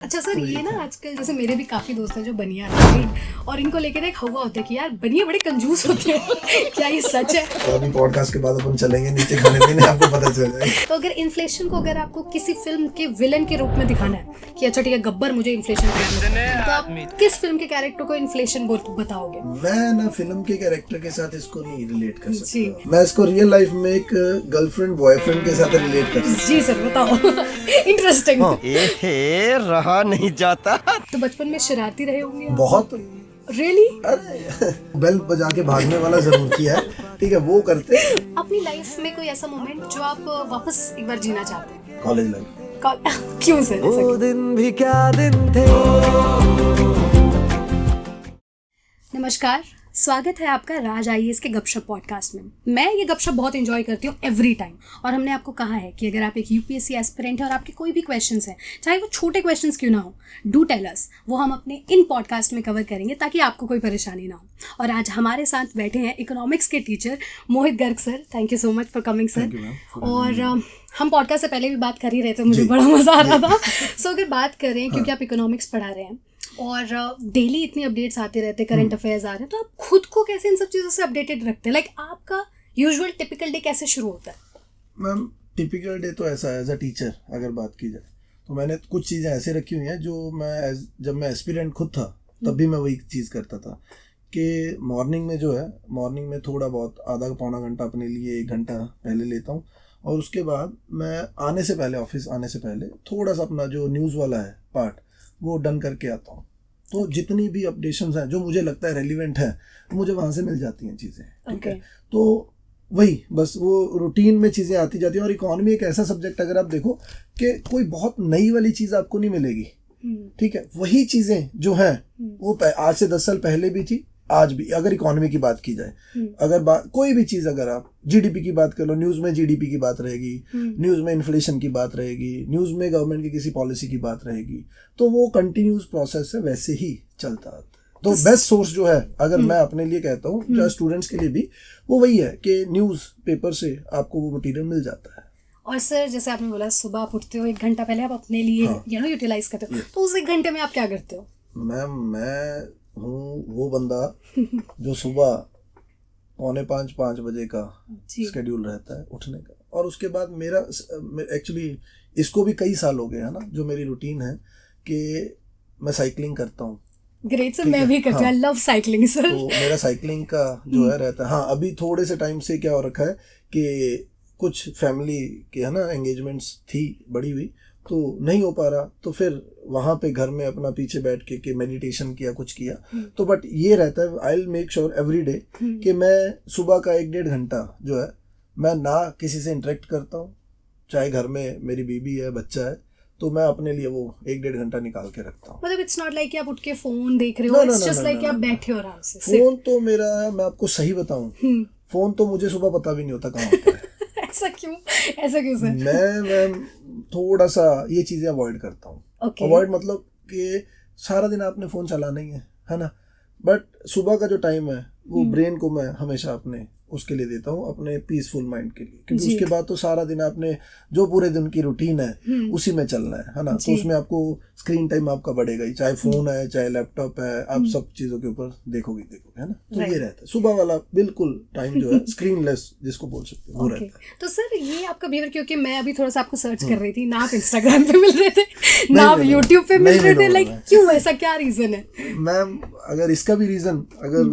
अच्छा सर, ये ना आजकल जैसे मेरे भी काफी दोस्त हैं जो बनिया हैं और इनको लेकर एक हवा होता है कि यार बनिया बड़े कंजूस होते हैं। क्या ये सच है? तो अभी पॉडकास्ट के बाद अपन चलेंगे नीचे खाने पीने, आपको पता चल जाएगा। तो अगर इन्फ्लेशन को अगर आपको किसी फिल्म के विलन के रूप में दिखाना है कि अच्छा ठीक है गब्बर मुझे इन्फ्लेशन करना है, तो आप किस फिल्म के कैरेक्टर को इन्फ्लेशन बताओगे? मैं ना फिल्म के कैरेक्टर के साथ इसको नहीं रिलेट कर सकता। मैं इसको रियल लाइफ में एक गर्लफ्रेंड बॉयफ्रेंड के साथ रिलेट कर सकता। जी सर बताओ। इंटरेस्टिंग। रहा नहीं जाता। तो बचपन में शरारती रहे होंगे आप? बहुत। रियली? बेल बजा के भागने वाला जरूर किया है, ठीक है, वो करते। अपनी लाइफ में कोई ऐसा मोमेंट जो आप वापस एक बार जीना चाहते हैं? College life. क्यों सर? वो दिन भी क्या दिन थे। नमस्कार, स्वागत है आपका राज आईएएस के गपशप पॉडकास्ट में। मैं ये गपशप बहुत एंजॉय करती हूँ एवरी टाइम, और हमने आपको कहा है कि अगर आप एक यूपीएससी एस्पिरेंट है और आपके कोई भी क्वेश्चंस हैं, चाहे वो छोटे क्वेश्चंस क्यों ना हो, डू टेल अस, वो हम अपने इन पॉडकास्ट में कवर करेंगे ताकि आपको कोई परेशानी ना हो। और आज हमारे साथ बैठे हैं इकोनॉमिक्स के teacher Mohit Garg sir. Thank you so much for coming sir. और हम पॉडकास्ट से पहले भी बात कर ही रहे थे, मुझे बड़ा मज़ा आ रहा था। सो अगर बात करें, क्योंकि आप इकोनॉमिक्स पढ़ा रहे हैं और डेली इतनी अपडेट्स आते रहते हैं, करंट अफेयर्स आ रहे हैं, तो आप खुद को कैसे इन सब चीज़ों से अपडेटेड रखते हैं? लाइक आपका यूजुअल टिपिकल डे कैसे शुरू होता है? मैम टिपिकल डे तो ऐसा है, एज अ टीचर अगर बात की जाए तो मैंने कुछ चीज़ें ऐसे रखी हुई हैं जो मैं जब मैं एस्पिरेंट खुद था तब भी मैं वही चीज़ करता था कि मॉर्निंग में जो है, मॉर्निंग में थोड़ा बहुत आधा पौना घंटा अपने लिए 1 घंटा पहले लेता हूँ, और उसके बाद मैं आने से पहले, ऑफिस आने से पहले थोड़ा सा अपना जो न्यूज़ वाला है पार्ट वो डन करके आता हूँ। तो जितनी भी अपडेशंस हैं जो मुझे लगता है रेलिवेंट है, मुझे वहाँ से मिल जाती हैं चीज़ें, ठीक है। तो वही बस वो रूटीन में चीज़ें आती जाती हैं। और इकोनॉमी एक ऐसा सब्जेक्ट, अगर आप देखो कि कोई बहुत नई वाली चीज़ आपको नहीं मिलेगी, ठीक है, वही चीज़ें जो हैं वो आज से 10 साल पहले भी थी, आज भी। अगर इकोनॉमी की बात की जाए, अगर कोई भी चीज़, अगर आप जीडीपी की बात कर लो, न्यूज़ में जीडीपी की बात रहेगी, न्यूज़ में इन्फ्लेशन की बात रहेगी, न्यूज़ में गवर्नमेंट की किसी पॉलिसी की बात रहेगी, तो वो कंटिन्यूस प्रोसेस है, वैसे ही चलता है। तो बेस्ट सोर्स जो है, अगर मैं अपने लिए कहता हूँ, जो स्टूडेंट्स के लिए भी, वो वही है कि न्यूज़ पेपर से आपको वो मटीरियल मिल जाता है। और सर जैसे आपने बोला सुबह आप उठते हो, 1 घंटा पहले आप अपने लिए यूटिलाइज करते हो, तो उस 1 घंटे में आप क्या करते हो? मैम मैं हूँ वो बंदा जो सुबह 4:45 बजे का स्केड्यूल रहता है उठने का, और उसके बाद मेरा एक्चुअली इसको भी कई साल हो गए हैं ना, जो मेरी रूटीन है कि मैं साइकिलिंग करता हूँ। ग्रेट सर, मैं भी करती हूँ। I love cycling sir. तो मेरा साइकिलिंग का जो है रहता है। हाँ, अभी थोड़े से टाइम से क्या हो रखा है कि कुछ फैमिली के है ना एंगेजमेंट्स थी बड़ी हुई, तो नहीं हो पा रहा, तो फिर वहाँ पे घर में अपना पीछे बैठ के मेडिटेशन किया, कुछ किया। तो बट ये रहता है, I will make sure every day कि मैं सुबह का 1-1.5 घंटा जो है, मैं ना किसी से इंटरेक्ट करता हूँ, चाहे घर में मेरी बीबी है, बच्चा है, तो मैं अपने लिए वो 1-1.5 घंटा निकाल के रखता हूँ। मतलब इट्स नॉट लाइक कि आप उठ के फोन देख रहे हो, इट्स जस्ट लाइक आप बैठे हो आराम से। फोन तो मेरा, मैं आपको सही बताऊँ, फोन तो मुझे सुबह पता भी नहीं होता कहाँ होता है। ऐसा क्यों सर? मैं थोड़ा सा ये चीज़ें अवॉइड करता हूँ। अवॉइड मतलब कि सारा दिन आपने फ़ोन चलाना ही है ना, बट सुबह का जो टाइम है वो ब्रेन को मैं हमेशा अपने उसके लिए देता हूँ, अपने पीसफुल माइंड के लिए, क्योंकि उसके बाद तो सारा दिन आपने जो पूरे दिन की रूटीन है उसी में चलना है ना, तो उसमें आपको स्क्रीन टाइम आपका बढ़ेगा ही, चाहे फोन है चाहे लैपटॉप है, आप सब चीज़ों के ऊपर देखोगे है ना। तो ये रहता है सुबह वाला बिल्कुल टाइम जो है स्क्रीन लेस जिसको बोल सकते हैं, वो रहता है। तो सर ये आपका बिहेवियर, क्योंकि मैं अभी थोड़ा सा आपको सर्च कर रही थी ना, आप इंस्टाग्राम पे मिल रहे थे ना आप यूट्यूब पे मिल रहे थे, लाइक क्यों, ऐसा क्या रीजन है? मैम अगर इसका भी रीजन, अगर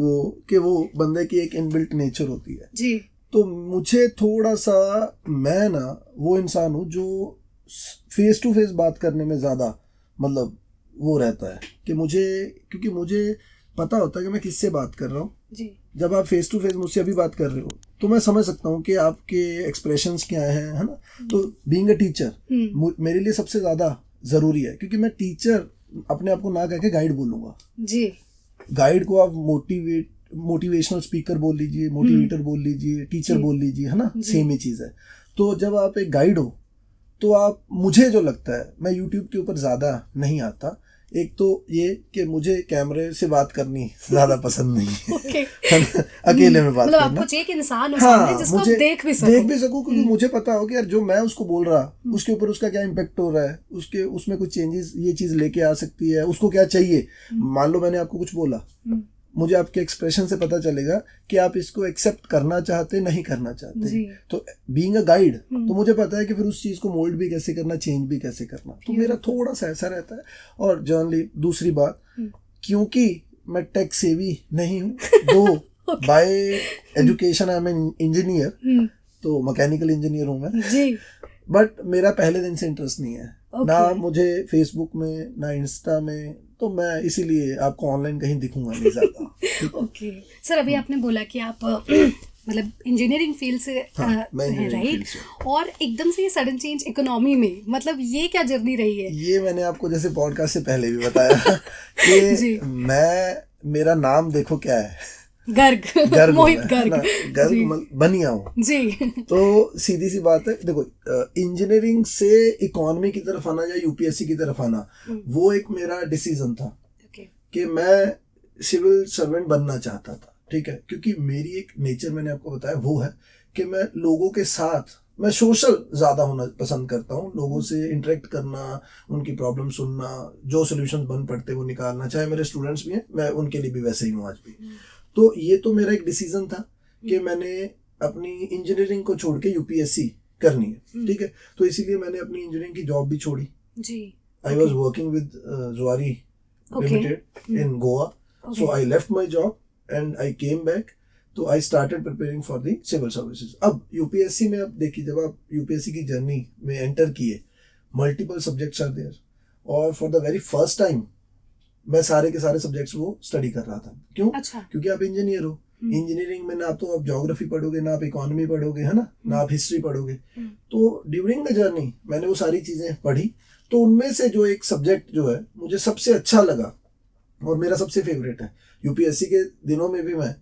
वो बंदे की एक इनबिल्ट नेचर होती है जी, तो मुझे थोड़ा सा, मैं ना वो इंसान हूँ जो फेस टू फेस बात करने में ज़्यादा मतलब वो रहता है कि क्योंकि मुझे पता होता है कि मैं किससे बात कर रहा हूँ जी। जब आप फेस टू फेस मुझसे अभी बात कर रहे हो तो मैं समझ सकता हूँ कि आपके एक्सप्रेशंस क्या हैं, है ना। तो बीइंग अ टीचर मेरे लिए सबसे ज़्यादा ज़रूरी है, क्योंकि मैं टीचर अपने आप को ना कह के गाइड बोलूँगा जी। गाइड को आप मोटिवेशनल स्पीकर बोल लीजिए, मोटिवेटर बोल लीजिए, टीचर बोल लीजिए, है ना, सेम ही चीज़ है। तो जब आप एक गाइड हो तो आप, मुझे जो लगता है, मैं यूट्यूब के ऊपर ज़्यादा नहीं आता एक तो ये कि मुझे कैमरे से बात करनी ज्यादा पसंद नहीं है। Okay. अकेले में बात मतलब करना। आपको चाहिए कि इंसान हो सामने जिसको आप देख भी सको। क्योंकि मुझे पता हो कि यार जो मैं उसको बोल रहा उसके ऊपर उसका क्या इम्पेक्ट हो रहा है, उसके उसमें कुछ चेंजेस ये चीज लेके आ सकती है, उसको क्या चाहिए। मान लो मैंने आपको कुछ बोला, मुझे आपके एक्सप्रेशन से पता चलेगा कि आप इसको एक्सेप्ट करना चाहते नहीं करना चाहते। तो बीइंग अ गाइड तो मुझे पता है कि फिर उस चीज को मोल्ड भी कैसे करना, चेंज भी कैसे करना। तो मेरा थोड़ा सा ऐसा रहता है। और जनरली दूसरी बात, क्योंकि मैं टेक सेवी नहीं हूँ, दो bye education I am engineer, तो मैकेनिकल इंजीनियर हूँ मैं जी। बट मेरा पहले दिन से इंटरेस्ट नहीं है। ना मुझे फेसबुक में ना इंस्टा में, तो मैं इसीलिए आपको ऑनलाइन कहीं दिखूंगा नहीं ज्यादा। ओके सर, अभी आपने बोला कि आप मतलब इंजीनियरिंग फील्ड से हैं, राइट? और एकदम से ये सडन चेंज इकोनॉमी में, मतलब ये क्या जर्नी रही है? ये मैंने आपको जैसे पॉडकास्ट से पहले भी बताया कि मेरा नाम देखो क्या है, गर्ग मोहित गर्ग बनिया हूँ जी। तो सीधी सी बात है, देखो इंजीनियरिंग से इकोनॉमी की तरफ आना या यूपीएससी की तरफ आना, वो एक मेरा डिसीजन था कि मैं सिविल सर्वेंट बनना चाहता था। ठीक है, क्योंकि मेरी एक नेचर मैंने आपको बताया वो है कि मैं लोगों के साथ, मैं सोशल ज्यादा होना पसंद करता हूँ, लोगों से इंटरेक्ट करना, उनकी प्रॉब्लम सुनना, जो सोल्यूशन बन पड़ते वो निकालना। चाहे मेरे स्टूडेंट्स भी हैं, मैं उनके लिए भी वैसे ही हूँ आज भी। तो ये तो मेरा एक डिसीजन था कि मैंने अपनी इंजीनियरिंग को छोड़ के यूपीएससी करनी है। ठीक है, तो इसीलिए मैंने अपनी इंजीनियरिंग की जॉब भी छोड़ी जी। I was working with Zuari limited in Goa, so I left my job and I came back. तो I started preparing for the civil services. अब यूपीएससी में, अब देखिए, जब आप यूपीएससी की जर्नी में एंटर किए, मल्टीपल सब्जेक्ट्स आर देयर, और for the very first time मैं सारे के सारे सब्जेक्ट्स वो स्टडी कर रहा था। क्यों? अच्छा। क्योंकि आप इंजीनियर हो, इंजीनियरिंग में ना तो आप ज्योग्राफी पढ़ोगे, ना आप इकोनॉमी पढ़ोगे, है ना आप हिस्ट्री पढ़ोगे। तो ड्यूरिंग द जर्नी मैंने वो सारी चीजें पढ़ी। तो उनमें से जो एक सब्जेक्ट जो है मुझे सबसे अच्छा लगा और मेरा सबसे फेवरेट है, यूपीएससी के दिनों में भी मैं,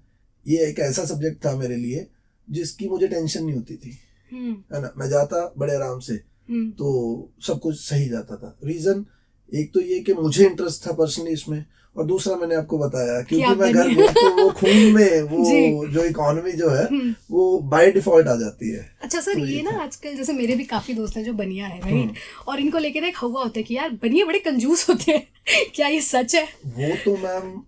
ये एक ऐसा सब्जेक्ट था मेरे लिए जिसकी मुझे टेंशन नहीं होती थी, है ना। मैं जाता बड़े आराम से, तो सब कुछ सही जाता था। रीजन एक तो ये कि मुझे इंटरेस्ट था पर्सनली इसमें, और दूसरा मैंने आपको बताया क्योंकि मैं घर में, तो वो खून में वो जो इकोनॉमी जो है वो बाय डिफॉल्ट आ जाती है। अच्छा सर, तो ये ना आजकल जैसे मेरे भी काफी दोस्त हैं जो बनिया है, राइट? और इनको लेके ना एक हवा होता है कि यार बनिया बड़े कंजूस होते हैं। क्या ये सच है? वो तो मैम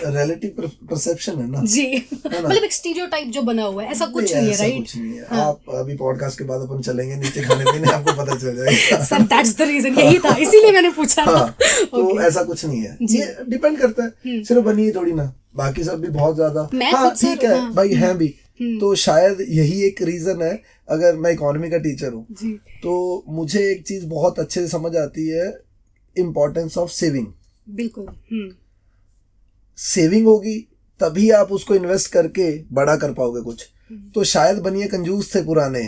रिलेटिव परसेप्शन है ना जी, मतलब एक स्टीरियोटाइप जो बना हुआ है, ऐसा कुछ नहीं है, राइट? कुछ नहीं है। हाँ। आप अभी पॉडकास्ट के बाद अपन चलेंगे नीचे खाने पीने, आपको पता चल जाएगा। सर दैट्स द रीजन, यही था, इसीलिए मैंने पूछा। हाँ, तो ऐसा कुछ नहीं है, ये डिपेंड करता है, सिर्फ बनी थोड़ी ना, बाकी सब भी बहुत ज्यादा। हाँ ठीक है भाई, हैं भी, तो शायद यही एक रीजन है। अगर मैं इकोनॉमी का टीचर हूँ तो मुझे एक चीज बहुत अच्छे से समझ आती है, इम्पोर्टेंस ऑफ सेविंग। बिल्कुल, सेविंग होगी तभी आप उसको इन्वेस्ट करके बड़ा कर पाओगे कुछ। तो शायद बनिए कंजूस थे पुराने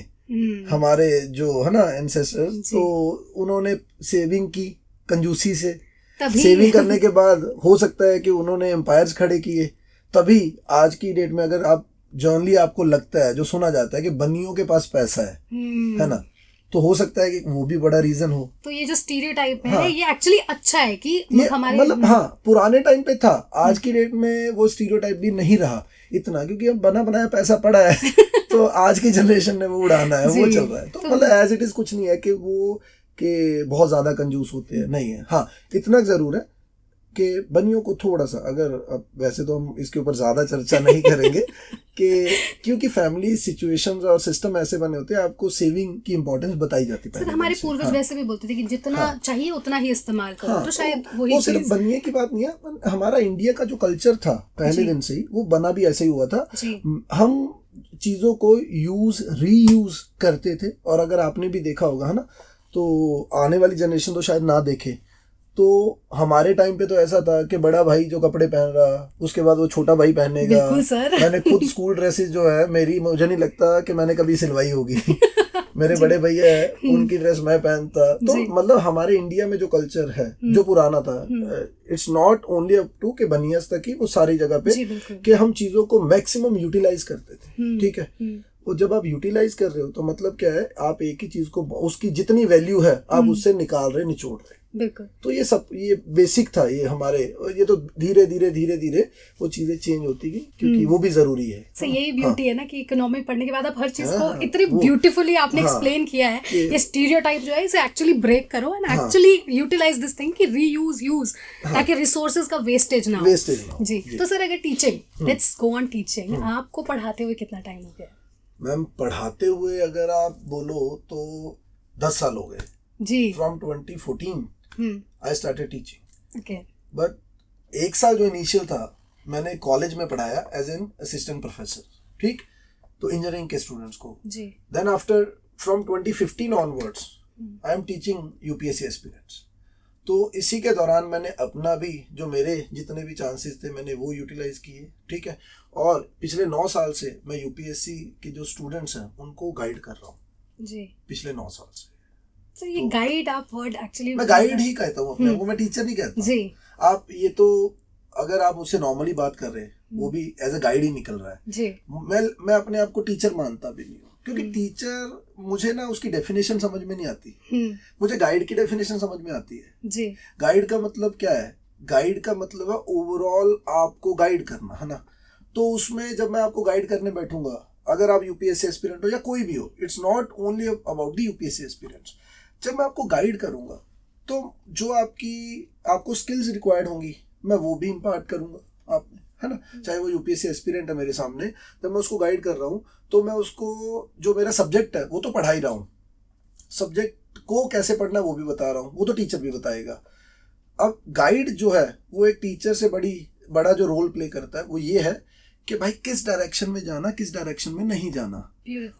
हमारे जो है ना एंसेस्टर्स, तो उन्होंने सेविंग की कंजूसी से, सेविंग करने के बाद हो सकता है कि उन्होंने एम्पायर्स खड़े किए। तभी आज की डेट में अगर आप जनरली आपको लगता है, जो सुना जाता है कि बनियों के पास पैसा है ना, तो हो सकता है कि वो भी बड़ा रीजन हो। तो ये जो स्टीरियोटाइप है, हाँ, ये एक्चुअली अच्छा है कि हमारे मतलब हाँ, पुराने टाइम पे था, आज की डेट में वो स्टीरियोटाइप भी नहीं रहा इतना, क्योंकि अब बना बनाया पैसा पड़ा है तो आज की जनरेशन ने वो उड़ाना है, वो चल रहा है। तो मतलब एज इट इज कुछ नहीं है कि वो कि बहुत ज्यादा कंजूस होते हैं, नहीं है। हाँ, इतना जरूर है कि बनियों को थोड़ा सा, अगर अब वैसे तो हम इसके ऊपर ज्यादा चर्चा नहीं करेंगे कि क्योंकि फैमिली सिचुएशंस और सिस्टम ऐसे बने होते हैं, आपको सेविंग की इंपॉर्टेंस बताई जाती है। हमारे पूर्वज वैसे भी बोलते थे कि जितना चाहिए उतना ही इस्तेमाल करो। तो शायद वो सिर्फ बनिए की बात नहीं है, हमारा इंडिया का जो कल्चर था पहले दिन से ही, वो बना भी ऐसे ही हुआ था। हम चीजों को रीयूज करते थे। और अगर आपने भी देखा होगा, है ना, तो आने वाली जनरेशन तो शायद ना देखे, तो हमारे टाइम पे तो ऐसा था कि बड़ा भाई जो कपड़े पहन रहा, उसके बाद वो छोटा भाई पहनेगा। मैंने खुद स्कूल ड्रेसेस जो है मेरी, मुझे नहीं लगता कि मैंने कभी सिलवाई होगी मेरे बड़े भैया है, उनकी ड्रेस मैं पहनता। तो मतलब हमारे इंडिया में जो कल्चर है, जो पुराना था, it's not only up to के बनियास तक ही, वो सारी जगह पे कि हम चीजों को मैक्सिमम यूटिलाइज करते थे। ठीक है, वो जब आप यूटिलाइज कर रहे हो तो मतलब क्या है, आप एक ही चीज को, उसकी जितनी वैल्यू है आप उससे निकाल रहे, निचोड़ रहे। बिल्कुल। तो ये बेसिक था ये हमारे, और ये तो धीरे धीरे वो चीजें चेंज होती गई, क्योंकि वो भी जरूरी है। सो यही ब्यूटी है ना कि इकोनॉमिक पढ़ने के बाद आप हर चीज को हाँ, इतनी ब्यूटीफुली आपने एक्सप्लेन किया है। ये स्टीरियोटाइप जो है इसे एक्चुअली ब्रेक करो and actually utilise this thing कि रीयूज यूज, ताकि रिसोर्सेज का वेस्टेज ना हो। जी। तो सर अगर teaching, let's go on teaching, आपको पढ़ाते हुए कितना टाइम हो गया? मैम पढ़ाते हुए अगर आप बोलो तो 10 साल हो गए जी। From 2014 I started teaching. Okay. But 1 साल जो इनिशियल था मैंने कॉलेज में पढ़ाया एज एन असिस्टेंट प्रोफेसर, ठीक, तो इंजीनियरिंग के स्टूडेंट्स को। जी। Then after from 2015 onwards I am teaching UPSC aspirants. तो इसी के दौरान मैंने अपना भी जो मेरे जितने भी चांसेस थे मैंने वो यूटिलाइज किए, ठीक है। और पिछले 9 साल से मैं यूपीएससी के जो स्टूडेंट्स हैं उनको गाइड कर रहा हूँ जी। पिछले 9 साल से। तो ये गाइड आप वर्ड एक्चुअली, मैं गाइड ही कहता हूँ अपने को, मैं टीचर नहीं कहता जी। आप ये तो अगर आप मुझसे नॉर्मली बात कर रहे हैं वो भी एज अ गाइड ही निकल रहा है जी। मैं अपने आप को टीचर मानता भी नहीं हूँ, क्योंकि टीचर मुझे ना उसकी डेफिनेशन समझ में नहीं आती। मुझे गाइड की डेफिनेशन समझ में आती है जी। गाइड का मतलब क्या है? गाइड का मतलब है ओवरऑल आपको गाइड करना, है ना। तो उसमें जब मैं आपको गाइड करने बैठूंगा, अगर आप यूपीएससी एस्पिरेंट हो या कोई भी हो, it's not only about the UPSC aspirants. जब मैं आपको गाइड करूंगा तो जो आपको स्किल्स रिक्वायर्ड होंगी मैं वो भी इम्पार्ट करूंगा आप में, है ना। चाहे वो यूपीएससी एस्पिरेंट है मेरे सामने, जब मैं उसको गाइड कर रहा हूँ तो मैं उसको जो मेरा सब्जेक्ट है वो तो पढ़ा ही रहा हूँ, सब्जेक्ट को कैसे पढ़ना है वो भी बता रहा हूँ, वो तो टीचर भी बताएगा। अब गाइड जो है वो एक टीचर से बड़ा जो रोल प्ले करता है वो ये है कि भाई किस डायरेक्शन में जाना, किस डायरेक्शन में नहीं जाना,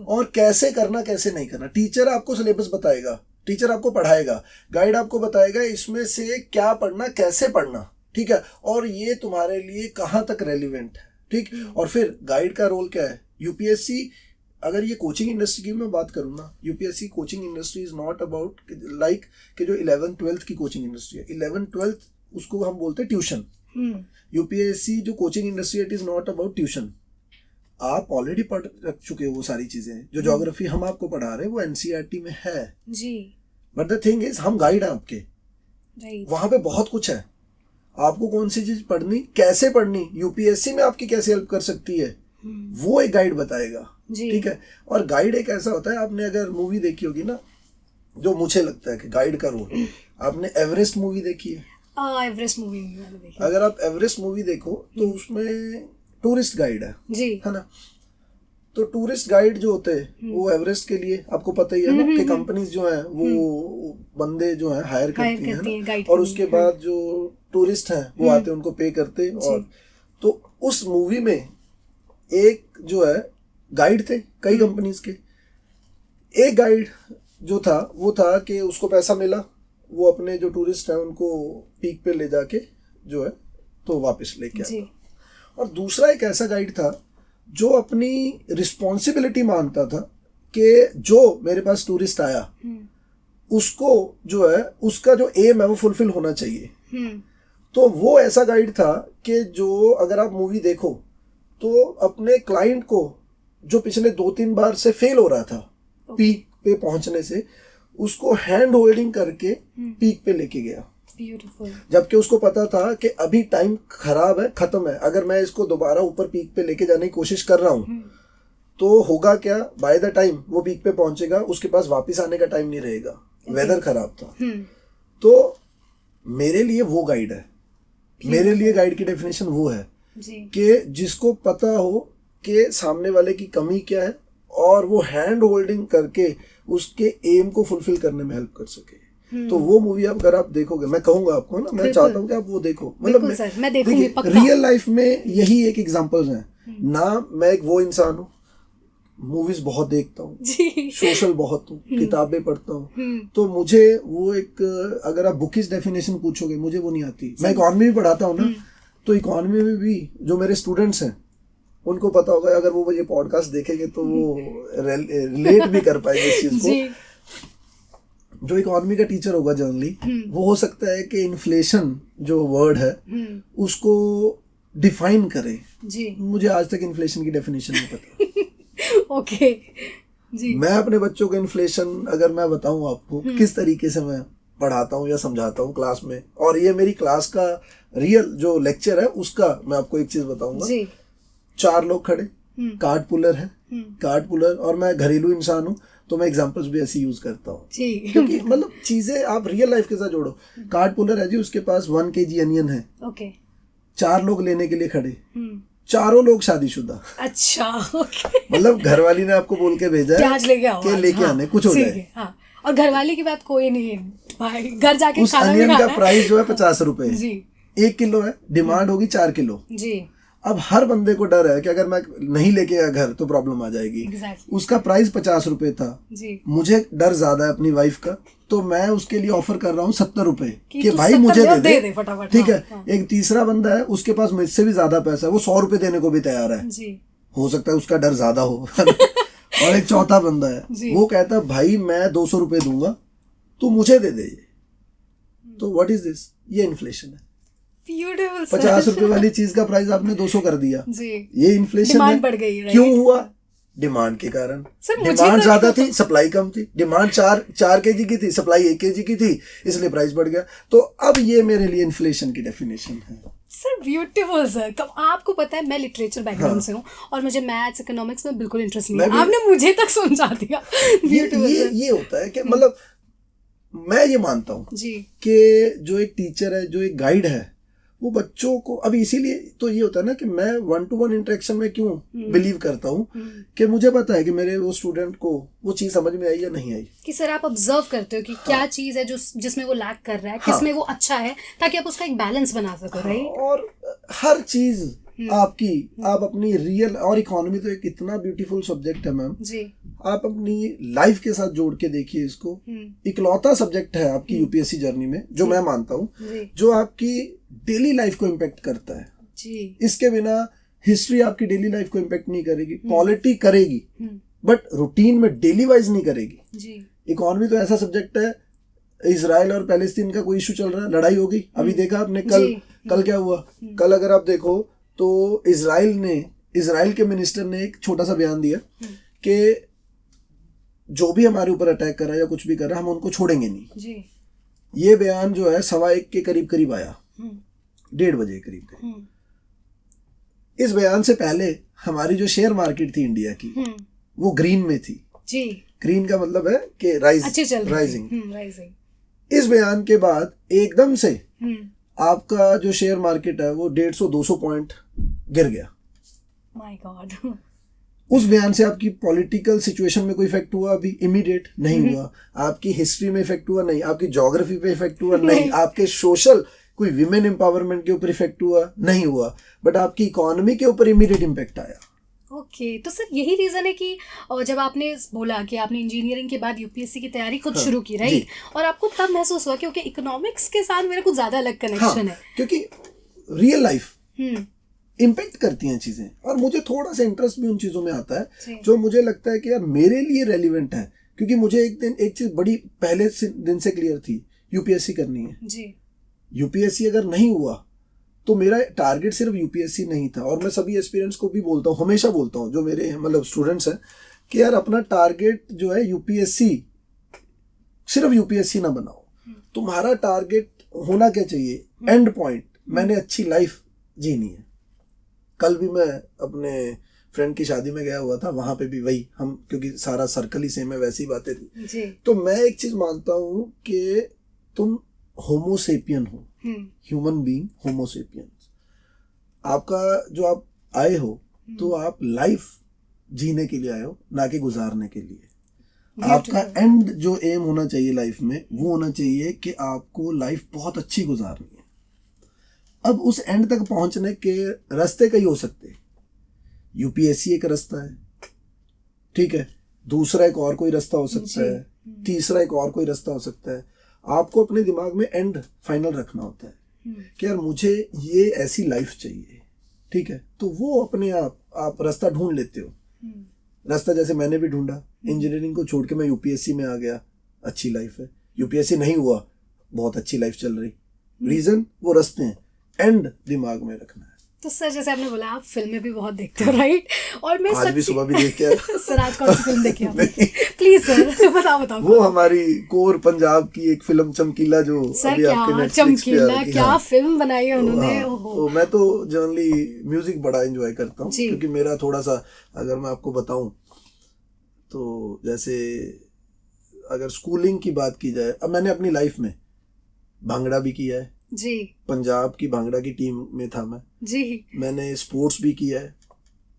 और कैसे करना कैसे नहीं करना। टीचर आपको सिलेबस बताएगा, टीचर आपको पढ़ाएगा, गाइड आपको बताएगा इसमें से क्या पढ़ना कैसे पढ़ना, ठीक है, और ये तुम्हारे लिए कहाँ तक रेलिवेंट है, ठीक। और फिर गाइड का रोल क्या है? यूपीएससी, अगर ये कोचिंग इंडस्ट्री की मैं बात करूँ ना, UPSC coaching industry is not about like कि जो 11th-12th की कोचिंग इंडस्ट्री है, 11th-12th उसको हम बोलते हैं ट्यूशन। यूपीएससी जो coaching industry it is not about tuition. आप ऑलरेडी पढ़ रख चुके हो वो सारी चीजें, जो ज्योग्राफी हम आपको पढ़ा रहे हैं वो एनसीईआरटी में है जी। बट द थिंग इज हम गाइड हैं आपके, वहां पे बहुत कुछ है। आपको कौन सी चीज पढ़नी, कैसे पढ़नी, यूपीएससी में आपकी कैसे हेल्प कर सकती है, वो एक गाइड बताएगा, ठीक है। और गाइड एक ऐसा होता है, आपने अगर मूवी देखी होगी ना, जो मुझे लगता है कि गाइड का रोल, आपने एवरेस्ट मूवी देखी है? एवरेस्ट मूवी मैंने देखी। अगर आप एवरेस्ट मूवी देखो तो उसमें टूरिस्ट गाइड है जी, है ना। तो टूरिस्ट गाइड जो होते हैं वो एवरेस्ट के लिए आपको पता ही है ना कि कंपनीज जो हैं वो बंदे जो हैं हायर करती हैं ना, और उसके बाद जो टूरिस्ट हैं वो आते हैं उनको पे करते हैं। और तो उस मूवी में एक जो है गाइड थे कई कंपनीज के, एक गाइड जो था वो था कि उसको पैसा मिला, वो अपने जो टूरिस्ट हैं उनको पीक पे ले जाके जो है तो वापस लेके आता। और दूसरा एक ऐसा गाइड था जो अपनी रिस्पॉन्सिबिलिटी मानता था कि जो मेरे पास टूरिस्ट आया उसको जो है उसका जो एम है वो फुलफिल होना चाहिए। तो वो ऐसा गाइड था कि जो अगर आप मूवी देखो तो अपने क्लाइंट को जो पिछले 2-3 बार से फेल हो रहा था पीक पे पहुंचने से, उसको हैंड होल्डिंग करके पीक पे लेके गया। Beautiful. जबकि उसको पता था कि अभी टाइम खराब है, खत्म है, अगर मैं इसको दोबारा ऊपर पीक पे लेके जाने की कोशिश कर रहा हूँ तो होगा क्या, बाय द टाइम वो पीक पे पहुंचेगा उसके पास वापस आने का टाइम नहीं रहेगा, वेदर खराब था। तो मेरे लिए वो गाइड है, मेरे लिए गाइड की डेफिनेशन वो है कि जिसको पता हो कि सामने वाले की कमी क्या है और वो हैंड होल्डिंग करके उसके एम को फुलफिल करने में हेल्प कर सके। तो वो मूवी अगर आप देखोगे, मैं कहूंगा आपको ना, मैं चाहता हूँ कि आप वो देखो, मतलब मैं देखूंगी पक्का। रियल लाइफ में यही एक एग्जांपल्स हैं ना। मैं एक वो इंसान हूँ, मूवीज बहुत देखता हूँ, सोशल बहुत हूँ, किताबें पढ़ता हूँ, तो मुझे वो एक, अगर आप बुकिश डेफिनेशन पूछोगे मुझे वो नहीं आती। मैं इकोनॉमी भी पढ़ाता हूँ ना, तो इकोनॉमी में भी जो मेरे स्टूडेंट्स हैं उनको पता होगा, अगर वो ये पॉडकास्ट देखेंगे तो वो रिलेट भी कर पाएंगे इस चीज को। जो इकोनॉमी का टीचर होगा जनरली, वो हो सकता है कि इन्फ्लेशन जो वर्ड है उसको डिफाइन करे जी। मुझे आज तक इन्फ्लेशन की डेफिनेशन नहीं पता। ओके जी। मैं अपने बच्चों को इन्फ्लेशन अगर मैं बताऊं आपको किस तरीके से मैं पढ़ाता हूँ या समझाता हूँ क्लास में, और ये मेरी क्लास का रियल जो लेक्चर है उसका मैं आपको एक चीज बताऊंगा। जी 4 लोग खड़े, कार्ड पुलर है, कार्ड पुलर, और मैं घरेलू इंसान हूँ तो मैं एग्जांपल्स भी ऐसे यूज करता हूँ जी क्योंकि मतलब चीजें आप रियल लाइफ के साथ जोड़ो। कार्ड पुलर है जी, उसके पास 1 kg अनियन है, ओके 4 लोग लेने के लिए खड़े, चारों लोग शादीशुदा। अच्छा ओके मतलब घरवाली ने आपको बोल के भेजा है प्याज लेके आओ कि आज, लेके हाँ, आने, कुछ हो ठीक जाए। है, हाँ। और घरवाली की बात कोई नहीं है भाई, घर जाके उस खाना भी अनियन खाना का है। प्राइस जो है 50 रुपए, जी 1 किलो है, डिमांड होगी 4 किलो। जी अब हर बंदे को डर है कि अगर मैं नहीं लेके गया घर तो प्रॉब्लम आ जाएगी। Exactly. उसका प्राइस 50 रुपए था, जी मुझे डर ज्यादा है अपनी वाइफ का, तो मैं उसके लिए ऑफर कर रहा हूँ 70 रुपए कि कि तू भाई 70 मुझे दे दे फटाफट, ठीक हाँ, है। हाँ। एक तीसरा बंदा है, उसके पास मुझसे भी ज्यादा पैसा है, वो 100 रुपए देने को भी तैयार है, जी हो सकता है उसका डर ज्यादा हो और एक चौथा बंदा है, जी। वो कहता है भाई मैं 200 रुपए दूंगा, तू मुझे दे दे ये। तो व्हाट इज दिस? ये इन्फ्लेशन है। ब्यूटीफुल 50 रुपए वाली चीज का प्राइस आपने 200 कर दिया, जी ये इन्फ्लेशन डिमांड है। बढ़ गई, right? क्यों हुआ? डिमांड के कारण। सर, मुझे डिमांड तो- ज्यादा थी, सप्लाई कम थी। डिमांड 4 kg की थी, सप्लाई 1 kg की थी, इसलिए प्राइस बढ़ गया। तो अब ये मेरे लिए इन्फ्लेशन की डेफिनेशन है। Sir beautiful sir. कब आपको पता है मैं लिटरेचर बैकग्राउंड से हूँ और मुझे मैथ्स इकोनॉमिक्स में बिल्कुल इंटरेस्ट नहीं है, आपने मुझे तक समझा दिया। ब्यूटीफुल ये होता है कि मतलब मैं ये मानता हूँ जी कि जो एक टीचर है, जो एक गाइड है, वो बच्चों को अभी इसीलिए तो ये होता है ना कि मैं 1-to-1 इंटरेक्शन में क्यों बिलीव करता हूँ कि मुझे पता है कि मेरे वो स्टूडेंट को वो चीज समझ में आई या नहीं आई। कि सर आप ऑब्जर्व करते हो कि क्या चीज है जो जिसमें वो लैक कर रहा है, किसमें वो अच्छा है, ताकि आप उसका एक बैलेंस बना सको, राइट? और हर चीज आपकी आप अपनी रियल, और इकोनॉमी तो एक इतना ब्यूटीफुल सब्जेक्ट है मैम, जी आप अपनी लाइफ के साथ जोड़ के देखिए इसको। इकलौता सब्जेक्ट है आपकी यूपीएससी जर्नी में जो मैं मानता हूँ, जी जो आपकी डेली लाइफ को इम्पेक्ट करता है। जी इसके बिना हिस्ट्री आपकी डेली लाइफ को इम्पेक्ट नहीं करेगी, पॉलिटी करेगी बट रूटीन में डेली वाइज नहीं करेगी। जी इकोनॉमी तो ऐसा सब्जेक्ट है, इजराइल और पैलेस्तीन का कोई इशू चल रहा है, लड़ाई हो गई, अभी देखा आपने कल क्या हुआ। कल अगर आप देखो तो इजराइल के मिनिस्टर ने एक छोटा सा बयान दिया कि जो भी हमारे ऊपर अटैक कर रहा है या कुछ भी कर रहा है हम उनको छोड़ेंगे नहीं। जी ये बयान जो है 1:15 के करीब आया, 1:30 बजे के करीब। इस बयान से पहले हमारी जो शेयर मार्केट थी इंडिया की वो ग्रीन में थी। जी ग्रीन का मतलब है कि अच्छी चल रही राइजिंग। थी। राइजिंग। इस बयान के बाद एकदम से आपका जो शेयर मार्केट है वो 150-200 पॉइंट गिर गया। My God. उस बयान से आपकी पॉलिटिकल सिचुएशन में कोई इफेक्ट हुआ? अभी इमीडिएट नहीं हुआ। आपकी हिस्ट्री में इफेक्ट हुआ? नहीं। आपकी ज्योग्राफी पे इफेक्ट हुआ? नहीं। आपके सोशल कोई विमेन एम्पावरमेंट के ऊपर इफेक्ट हुआ? नहीं हुआ। बट आपकी इकोनॉमी के ऊपर इमीडिएट इम्पैक्ट आया। ओके तो सर यही रीजन है कि जब आपने बोला कि आपने इंजीनियरिंग के बाद यूपीएससी की तैयारी खुद शुरू की, राइट? और आपको तब महसूस हुआ क्योंकि इकोनॉमिक्स के साथ मेरा कुछ ज्यादा अलग कनेक्शन है। क्योंकि रियल लाइफ इम्पैक्ट करती हैं चीजें, और मुझे थोड़ा सा इंटरेस्ट भी उन चीजों में आता है जो मुझे लगता है कि यार मेरे लिए रेलिवेंट है। क्योंकि मुझे एक चीज बड़ी पहले दिन से क्लियर थी, यूपीएससी करनी है जी। यूपीएससी अगर नहीं हुआ तो मेरा टारगेट सिर्फ यूपीएससी नहीं था। और मैं सभी एस्पिरेंट्स को भी बोलता हूँ, हमेशा बोलता हूँ जो मेरे मतलब स्टूडेंट्स हैं, कि यार अपना टारगेट जो है यूपीएससी, सिर्फ यूपीएससी ना बनाओ। तुम्हारा टारगेट होना क्या चाहिए? एंड पॉइंट, मैंने अच्छी लाइफ जीनी है। कल भी मैं अपने फ्रेंड की शादी में गया हुआ था, वहां पे भी वही हम, क्योंकि सारा सर्कल ही सेम है, वैसी बातें थी जी। तो मैं एक चीज मानता हूँ कि तुम होमोसेपियन हो, ह्यूमन बीइंग होमोसेपियंस। आपका जो आप आए हो तो आप लाइफ जीने के लिए आए हो, ना कि गुजारने के लिए। आपका एंड जो एम होना चाहिए लाइफ में वो होना चाहिए कि आपको लाइफ बहुत अच्छी गुजारनी है। अब उस एंड तक पहुंचने के रास्ते कई हो सकते हैं। यूपीएससी एक रास्ता है, ठीक है, दूसरा एक और कोई रास्ता हो सकता है, तीसरा एक और कोई रास्ता हो सकता है। आपको अपने दिमाग में एंड फाइनल रखना होता है कि यार मुझे ये ऐसी लाइफ चाहिए, ठीक है। तो वो अपने आप रास्ता ढूंढ लेते हो। रास्ता जैसे मैंने भी ढूंढा, इंजीनियरिंग को छोड़ के मैं यूपीएससी में आ गया, अच्छी लाइफ है। यूपीएससी नहीं हुआ, बहुत अच्छी लाइफ चल रही। रीजन वो रास्ते हैं, एंड दिमाग में रखना है। तो सर जैसे आपने बोला आप फिल्में भी बहुत देखते हो, राइट? और मैं आज भी सुबह भी देख के आया। सर आज कौन सी फिल्म देखी आपने? प्लीज सर बताओ वो हमारी कोर पंजाब की एक फिल्म चमकीला जो सर अभी आपके क्या नेटफ्लिक्स पे आ चमकीला, रही, क्या हाँ। फिल्म बनाई है उन्होंने। हाँ, ओहो। तो मैं तो जनरली म्यूजिक बड़ा एंजॉय करता हूँ जी। क्योंकि मेरा थोड़ा सा, अगर मैं आपको बताऊं तो जैसे अगर स्कूलिंग की बात की जाए, अब मैंने अपनी लाइफ में भांगड़ा भी किया है, जी पंजाब की भांगड़ा की टीम में था मैं, जी मैंने स्पोर्ट्स भी किया है,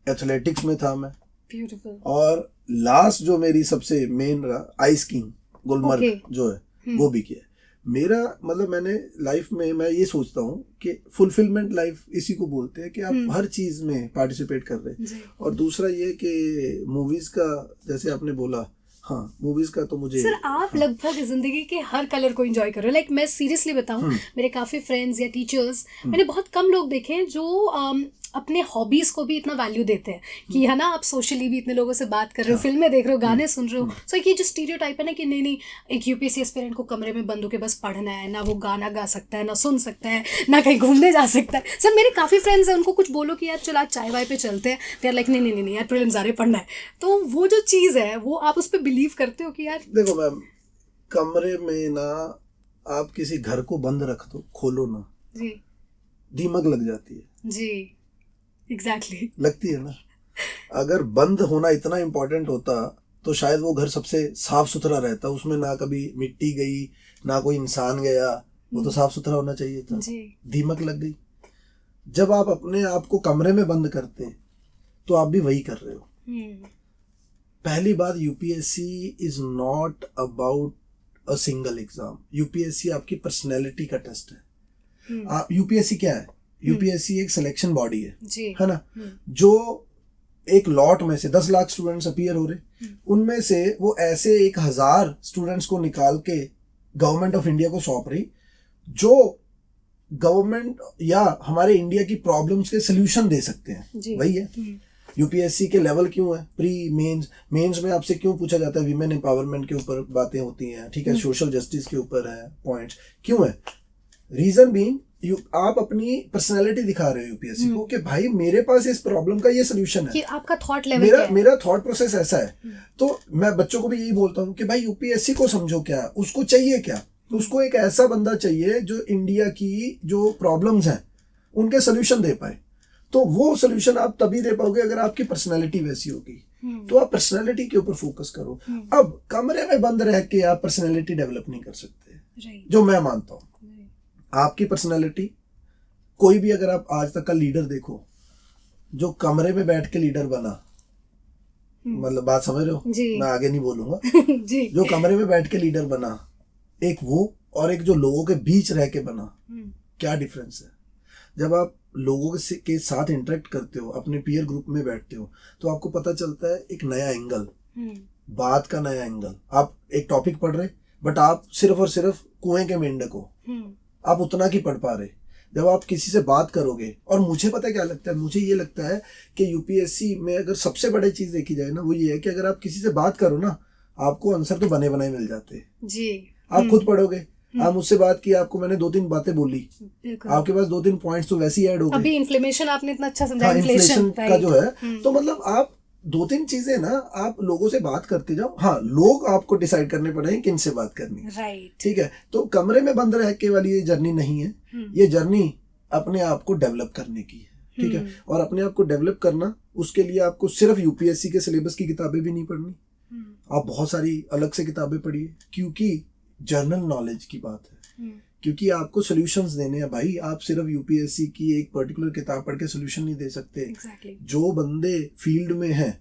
एथलेटिक्स में था मैं, ब्यूटीफुल। और लास्ट जो मेरी सबसे मेन रहा आइस किंग गुलमर्ग Okay. जो है वो भी किया है। मेरा मतलब मैंने लाइफ में मैं ये सोचता हूँ कि फुलफिलमेंट लाइफ इसी को बोलते हैं कि आप हर चीज में पार्टिसिपेट कर रहे हैं। जी। और दूसरा ये कि मूवीज का, जैसे आपने बोला, हाँ मूवीज का तो मुझे सर आप लगभग जिंदगी के हर कलर को एंजॉय कर रहे हो। लाइक मैं सीरियसली बताऊं, मेरे काफी फ्रेंड्स या टीचर्स, मैंने बहुत कम लोग देखे हैं जो अपने हॉबीज को भी इतना वैल्यू देते हैं कि है ना, आप सोशली भी इतने लोगों से बात कर रहे हो, फिल्में देख रहे हो, गाने सुन रहे हो। सो ये जो स्टीरियोटाइप है ना कि नहीं नहीं एक यूपीएससी एस्पिरेंट को कमरे में बंद होकर बस पढ़ना है, ना वो गाना गा सकता है, ना सुन सकता है, ना कहीं घूमने जा सकता है। सर मेरे काफी फ्रेंड्स हैं, उनको कुछ बोलो कि यार चलो आज चाय वाय पे चलते हैं, तो यार लाइक नहीं नहीं नहीं यार प्रीलिम्स आ रहे, पढ़ना है। तो वो जो चीज़ है वो आप उस पर बिलीव करते हो कि यार। देखो मैम, कमरे में ना आप किसी घर को बंद रख दो, खोलो ना, जी दीमक लग जाती है। जी एग्जैक्टली लगती है ना। अगर बंद होना इतना इम्पोर्टेंट होता तो शायद वो घर सबसे साफ सुथरा रहता, उसमें ना कभी मिट्टी गई ना कोई इंसान गया, वो तो साफ सुथरा होना चाहिए था। जी दीमक लग गई। जब आप अपने आप को कमरे में बंद करते तो आप भी वही कर रहे हो। पहली बात, UPSC is not about a single exam. UPSC आपकी पर्सनैलिटी का टेस्ट है। यूपीएससी क्या है? यूपीएससी एक सिलेक्शन बॉडी है ना, जो एक लॉट में से 10 लाख स्टूडेंट्स अपीयर हो रहे, उनमें से वो ऐसे 1000 स्टूडेंट्स को निकाल के गवर्नमेंट ऑफ इंडिया को सौंप रही, जो गवर्नमेंट या हमारे इंडिया की प्रॉब्लम्स के सोल्यूशन दे सकते हैं। वही है यूपीएससी के लेवल। क्यों है प्री मेंस में आपसे क्यों पूछा जाता है? विमेन एम्पावरमेंट के ऊपर बातें होती हैं, ठीक है, सोशल जस्टिस के ऊपर है पॉइंट्स। क्यों है? रीजन बीइंग आप अपनी पर्सनालिटी दिखा रहे हो यूपीएससी को कि भाई मेरे पास इस प्रॉब्लम का ये सोल्यूशन है। कि आपका थॉट लेवल क्या है? मेरा थॉट प्रोसेस ऐसा है। तो मैं बच्चों को भी यही बोलता हूँ कि भाई यूपीएससी को समझो, क्या उसको चाहिए, क्या उसको एक ऐसा बंदा चाहिए जो इंडिया की जो प्रॉब्लम्स हैं उनके सोल्यूशन दे पाए। तो वो सोल्यूशन आप तभी दे पाओगे अगर आपकी पर्सनालिटी वैसी होगी। तो आप पर्सनालिटी के ऊपर फोकस करो। अब कमरे में बंद रह के आप पर्सनालिटी डेवलप नहीं कर सकते, जो मैं मानता हूँ। आपकी पर्सनालिटी, कोई भी अगर आप आज तक का लीडर देखो जो कमरे में बैठ के लीडर बना, मतलब बात समझ रहे हो, मैं आगे नहीं बोलूंगा जी। जो कमरे में बैठ के लीडर बना, एक वो और एक जो लोगों के बीच रह के बना, क्या डिफरेंस है? जब आप लोगों के साथ इंटरेक्ट करते हो, अपने पीयर ग्रुप में बैठते हो, तो आपको पता चलता है एक नया एंगल, बात का नया एंगल। आप एक टॉपिक पढ़ रहे, बट आप सिर्फ और सिर्फ कुएं के मेंढक हो, आप उतना की पढ़ पा रहे। जब आप किसी से बात करोगे, और मुझे पता है क्या लगता है, मुझे ये लगता है कि यूपीएससी में अगर सबसे बड़ी चीज देखी जाए ना, वो ये है कि अगर आप किसी से बात करो ना, आपको आंसर तो बने बनाए मिल जाते हैं जी। आप खुद पढ़ोगे, आप मुझसे बात की, आपको मैंने 2-3 बातें बोली, आपके पास 2-3 पॉइंट्स तो वैसे ही ऐड हो गए। अभी इन्फ्लेमेशन आपने इतना अच्छा समझाया, इन्फ्लेशन का जो है, तो मतलब आप 2-3 चीजें ना, आप लोगों से बात करते जाओ। हाँ, लोग आपको डिसाइड करने पड़ेंगे किन से बात करनी है, राइट, ठीक है। तो कमरे में बंद रह के वाली ये जर्नी नहीं है, ये जर्नी अपने आप को डेवलप करने की है, ठीक है। और अपने आप को डेवलप करना, उसके लिए आपको सिर्फ यूपीएससी के सिलेबस की किताबें भी नहीं पढ़नी, आप बहुत सारी अलग से किताबें पढ़िए, क्योंकि जर्नल नॉलेज की बात है, क्योंकि आपको सॉल्यूशंस देने हैं भाई। आप सिर्फ यूपीएससी की एक पर्टिकुलर किताब पढ़ के सॉल्यूशन नहीं दे सकते। exactly. जो बंदे फील्ड में हैं,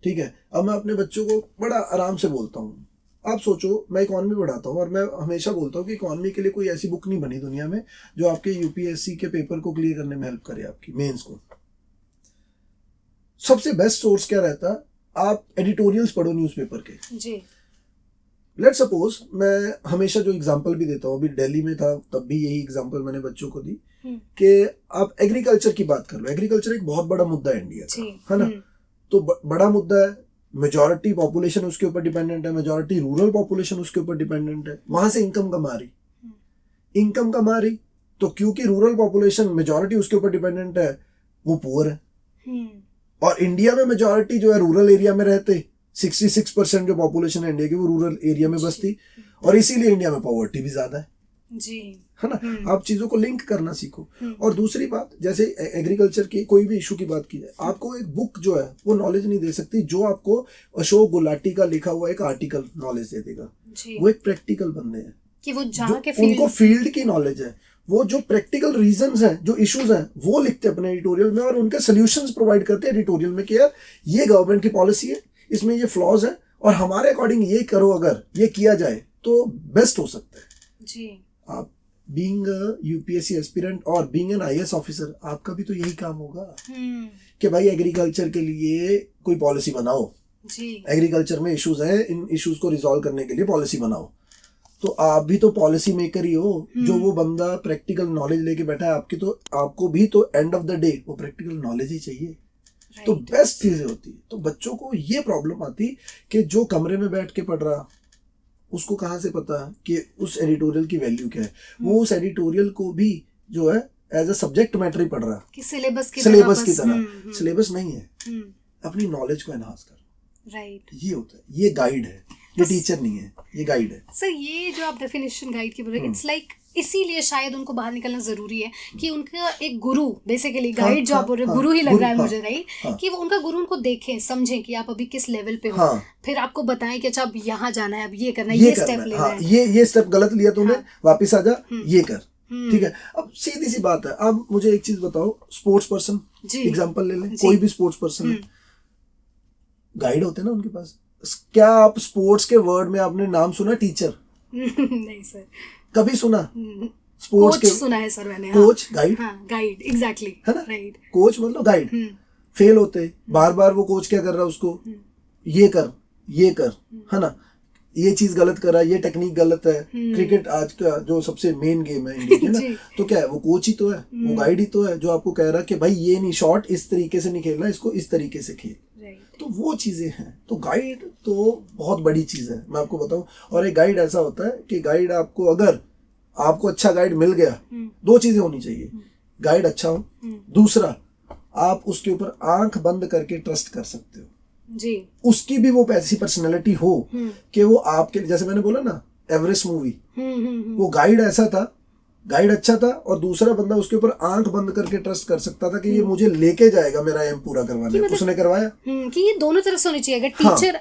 ठीक है। अब मैं अपने बच्चों को बड़ा आराम से बोलता हूँ, आप सोचो मैं इकोनॉमी पढ़ाता हूँ, और मैं हमेशा बोलता हूँ कि इकोनॉमी के लिए कोई ऐसी बुक नहीं बनी दुनिया में जो आपके यूपीएससी के पेपर को क्लियर करने में हेल्प करे, आपकी मेंस को। सबसे बेस्ट सोर्स क्या रहता है? आप एडिटोरियल्स पढ़ो न्यूज़पेपर के जी। लेट्स सपोज, मैं हमेशा जो एग्जांपल भी देता हूँ, अभी दिल्ली में था तब भी यही एग्जांपल मैंने बच्चों को दी कि आप एग्रीकल्चर की बात कर लो। एग्रीकल्चर एक बहुत बड़ा मुद्दा है इंडिया का, है ना। तो बड़ा मुद्दा है, मेजॉरिटी पॉपुलेशन उसके ऊपर डिपेंडेंट है, मेजॉरिटी रूरल पॉपुलेशन उसके ऊपर डिपेंडेंट है, वहां से इनकम कमा रही। तो क्योंकि रूरल पॉपुलेशन मेजॉरिटी उसके ऊपर डिपेंडेंट है, वो पुअर है। और इंडिया में मेजॉरिटी जो है रूरल एरिया में रहते, 66% जो पॉपुलेशन है इंडिया की वो रूरल एरिया में बसती, और इसीलिए इंडिया में पॉवर्टी भी ज्यादा है जी, है ना। आप चीजों को लिंक करना सीखो। और दूसरी बात, जैसे एग्रीकल्चर की कोई भी इशू की बात की जाए, आपको एक बुक जो है वो नॉलेज नहीं दे सकती जो आपको अशोक गुलाटी का लिखा हुआ एक आर्टिकल नॉलेज दे देगा। वो एक प्रैक्टिकल बंदे हैं कि वो जो जहाँ के उनको फील्ड की नॉलेज है, वो जो प्रैक्टिकल रीजंस हैं, जो इश्यूज हैं, वो लिखते हैं अपने एडिटोरियल में, और उनके सोल्यूशंस प्रोवाइड करते हैं एडिटोरियल में कि यार ये गवर्नमेंट की पॉलिसी है, इसमें ये फ्लॉज है, और हमारे अकॉर्डिंग ये करो, अगर ये किया जाए तो बेस्ट हो सकता है जी। आप बीइंग यूपीएससी एस्पिरेंट और बीइंग एन आईएएस ऑफिसर, आपका भी तो यही काम होगा कि भाई एग्रीकल्चर के लिए कोई पॉलिसी बनाओ जी। एग्रीकल्चर में इश्यूज हैं, इन इश्यूज को रिजॉल्व करने के लिए पॉलिसी बनाओ। तो आप भी तो पॉलिसी मेकर ही हो। जो वो बंदा प्रैक्टिकल नॉलेज लेके बैठा है आपकी, तो आपको भी तो एंड ऑफ द डे वो प्रैक्टिकल नॉलेज ही चाहिए। तो बेस्ट चीजें होती है। तो बच्चों को ये प्रॉब्लम आती कि जो कमरे में बैठ के पढ़ रहा, उसको कहाँ से पता कि उस एडिटोरियल की वैल्यू क्या है। वो उस एडिटोरियल को भी जो है एज अ सब्जेक्ट मैटर ही पढ़ रहा कि सिलेबस की तरह। सिलेबस नहीं है, अपनी नॉलेज को एनहांस कर। राइट, ये होता है, ये गाइड है, ये टीचर नहीं है, ये गाइड है। सर ये जो आप डेफिनेशन गाइड की बोल रहे हैं, इट्स लाइक इसीलिए शायद उनको बाहर निकलना जरूरी है कि उनका एक गुरु, बेसिकली गाइड जो आप बोल रहे हैं, गुरु ही लग रहा है मुझे, राइट, कि वो उनका गुरु उनको देखें, समझें कि आप अभी किस लेवल पे हो, फिर आपको बताएं कि अच्छा अब यहाँ जाना है, अब ये करना है, ये स्टेप लेना है, ये स्टेप गलत लिया तुमने, वापिस आ जा, ये कर। ठीक है, अब सीधी सी बात है। अब मुझे एक चीज बताओ, स्पोर्ट्स पर्सन एग्जांपल ले लें, कोई भी स्पोर्ट्स पर्सन है, गाइड होते हैं ना उनके पास। क्या आप स्पोर्ट्स के वर्ड में आपने नाम सुना टीचर? नहीं सर, कभी सुना? स्पोर्ट्स के सुना है सर मैंने। कोच, गाइड, गाइड, एग्जैक्टली, है ना, राइट। कोच मतलब गाइड। फेल होते बार बार, वो कोच क्या कर रहा है उसको, ये कर, ये कर, है ना, ये चीज गलत कर रहा है, ये टेक्निक गलत है। क्रिकेट आज का जो सबसे मेन गेम है इंडिया की ना, तो क्या है, वो कोच ही तो है, वो गाइड ही तो है, जो आपको कह रहा है कि भाई ये नहीं, शॉट इस तरीके से नहीं खेलना, इसको इस तरीके से खेल। तो वो चीजें हैं। तो गाइड तो बहुत बड़ी चीज है, मैं आपको बताऊं। और एक गाइड ऐसा होता है कि गाइड आपको, अगर आपको अच्छा गाइड मिल गया, दो चीजें होनी चाहिए, गाइड अच्छा हो, दूसरा आप उसके ऊपर आंख बंद करके ट्रस्ट कर सकते हो जी। उसकी भी वो ऐसी पर्सनैलिटी हो कि वो आपके, जैसे मैंने बोला ना एवरेस्ट मूवी, वो गाइड ऐसा था, गाइड अच्छा था, और दूसरा बंदा उसके ऊपर आंख बंद करके ट्रस्ट कर सकता था कि ये मुझे लेके जाएगा मेरा एम पूरा करवाने। मतलब, उसने करवाया। कि ये दोनों तरफ से होनी चाहिए। अगर टीचर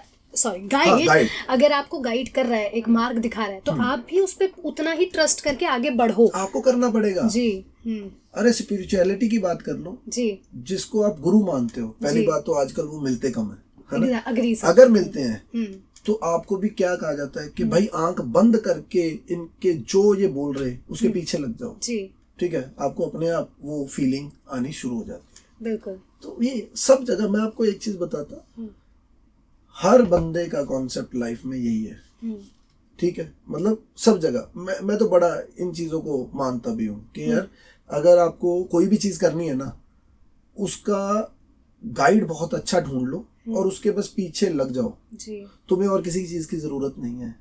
गाइड अगर आपको गाइड कर रहा है, एक मार्ग दिखा रहा है, तो आप भी उस पर उतना ही ट्रस्ट करके आगे बढ़ो। आपको करना पड़ेगा जी। अरे स्पिरिचुअलिटी की बात कर लो जी, जिसको आप गुरु मानते हो, पहली बात तो आजकल वो मिलते कम है ना? अगर मिलते हैं तो आपको भी क्या कहा जाता है कि भाई आंख बंद करके इनके जो ये बोल रहे उसके पीछे लग जाओ जी। ठीक है, आपको अपने आप वो फीलिंग आनी शुरू हो जाती है। बिल्कुल। तो ये सब जगह, मैं आपको एक चीज बताता, हर बंदे का कॉन्सेप्ट लाइफ में यही है। ठीक है, मतलब सब जगह मैं तो बड़ा इन चीजों को मानता भी हूँ कि यार अगर आपको कोई भी चीज करनी है ना, उसका गाइड बहुत अच्छा ढूंढ लो और उसके बस पीछे लग जाओ जी। तुम्हें और किसी चीज की जरूरत नहीं है,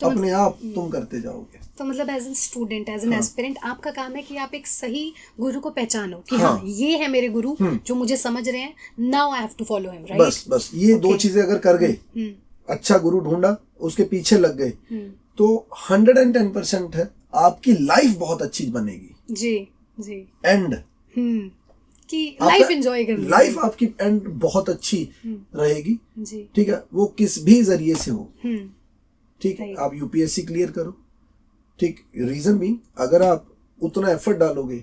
तो अपने आप तुम करते जाओगे। तो मतलब as an student, as an aspirant, आपका काम है कि आप एक सही गुरु को पहचानो कि हाँ ये है मेरे गुरु जो मुझे समझ रहे हैं, now I have to follow him, right. बस ये दो चीजें अगर कर गए, अच्छा गुरु ढूंढा, उसके पीछे लग गए, तो 110% है आपकी लाइफ बहुत अच्छी बनेगी जी जी। एंड कि लाइफ एंजॉय करनी, लाइफ आपकी एंड बहुत अच्छी रहेगी जी। ठीक है, वो किस भी जरिए से हो। ठीक है, आप यूपीएससी क्लियर करो, ठीक, रीजन भी अगर आप उतना एफर्ट डालोगे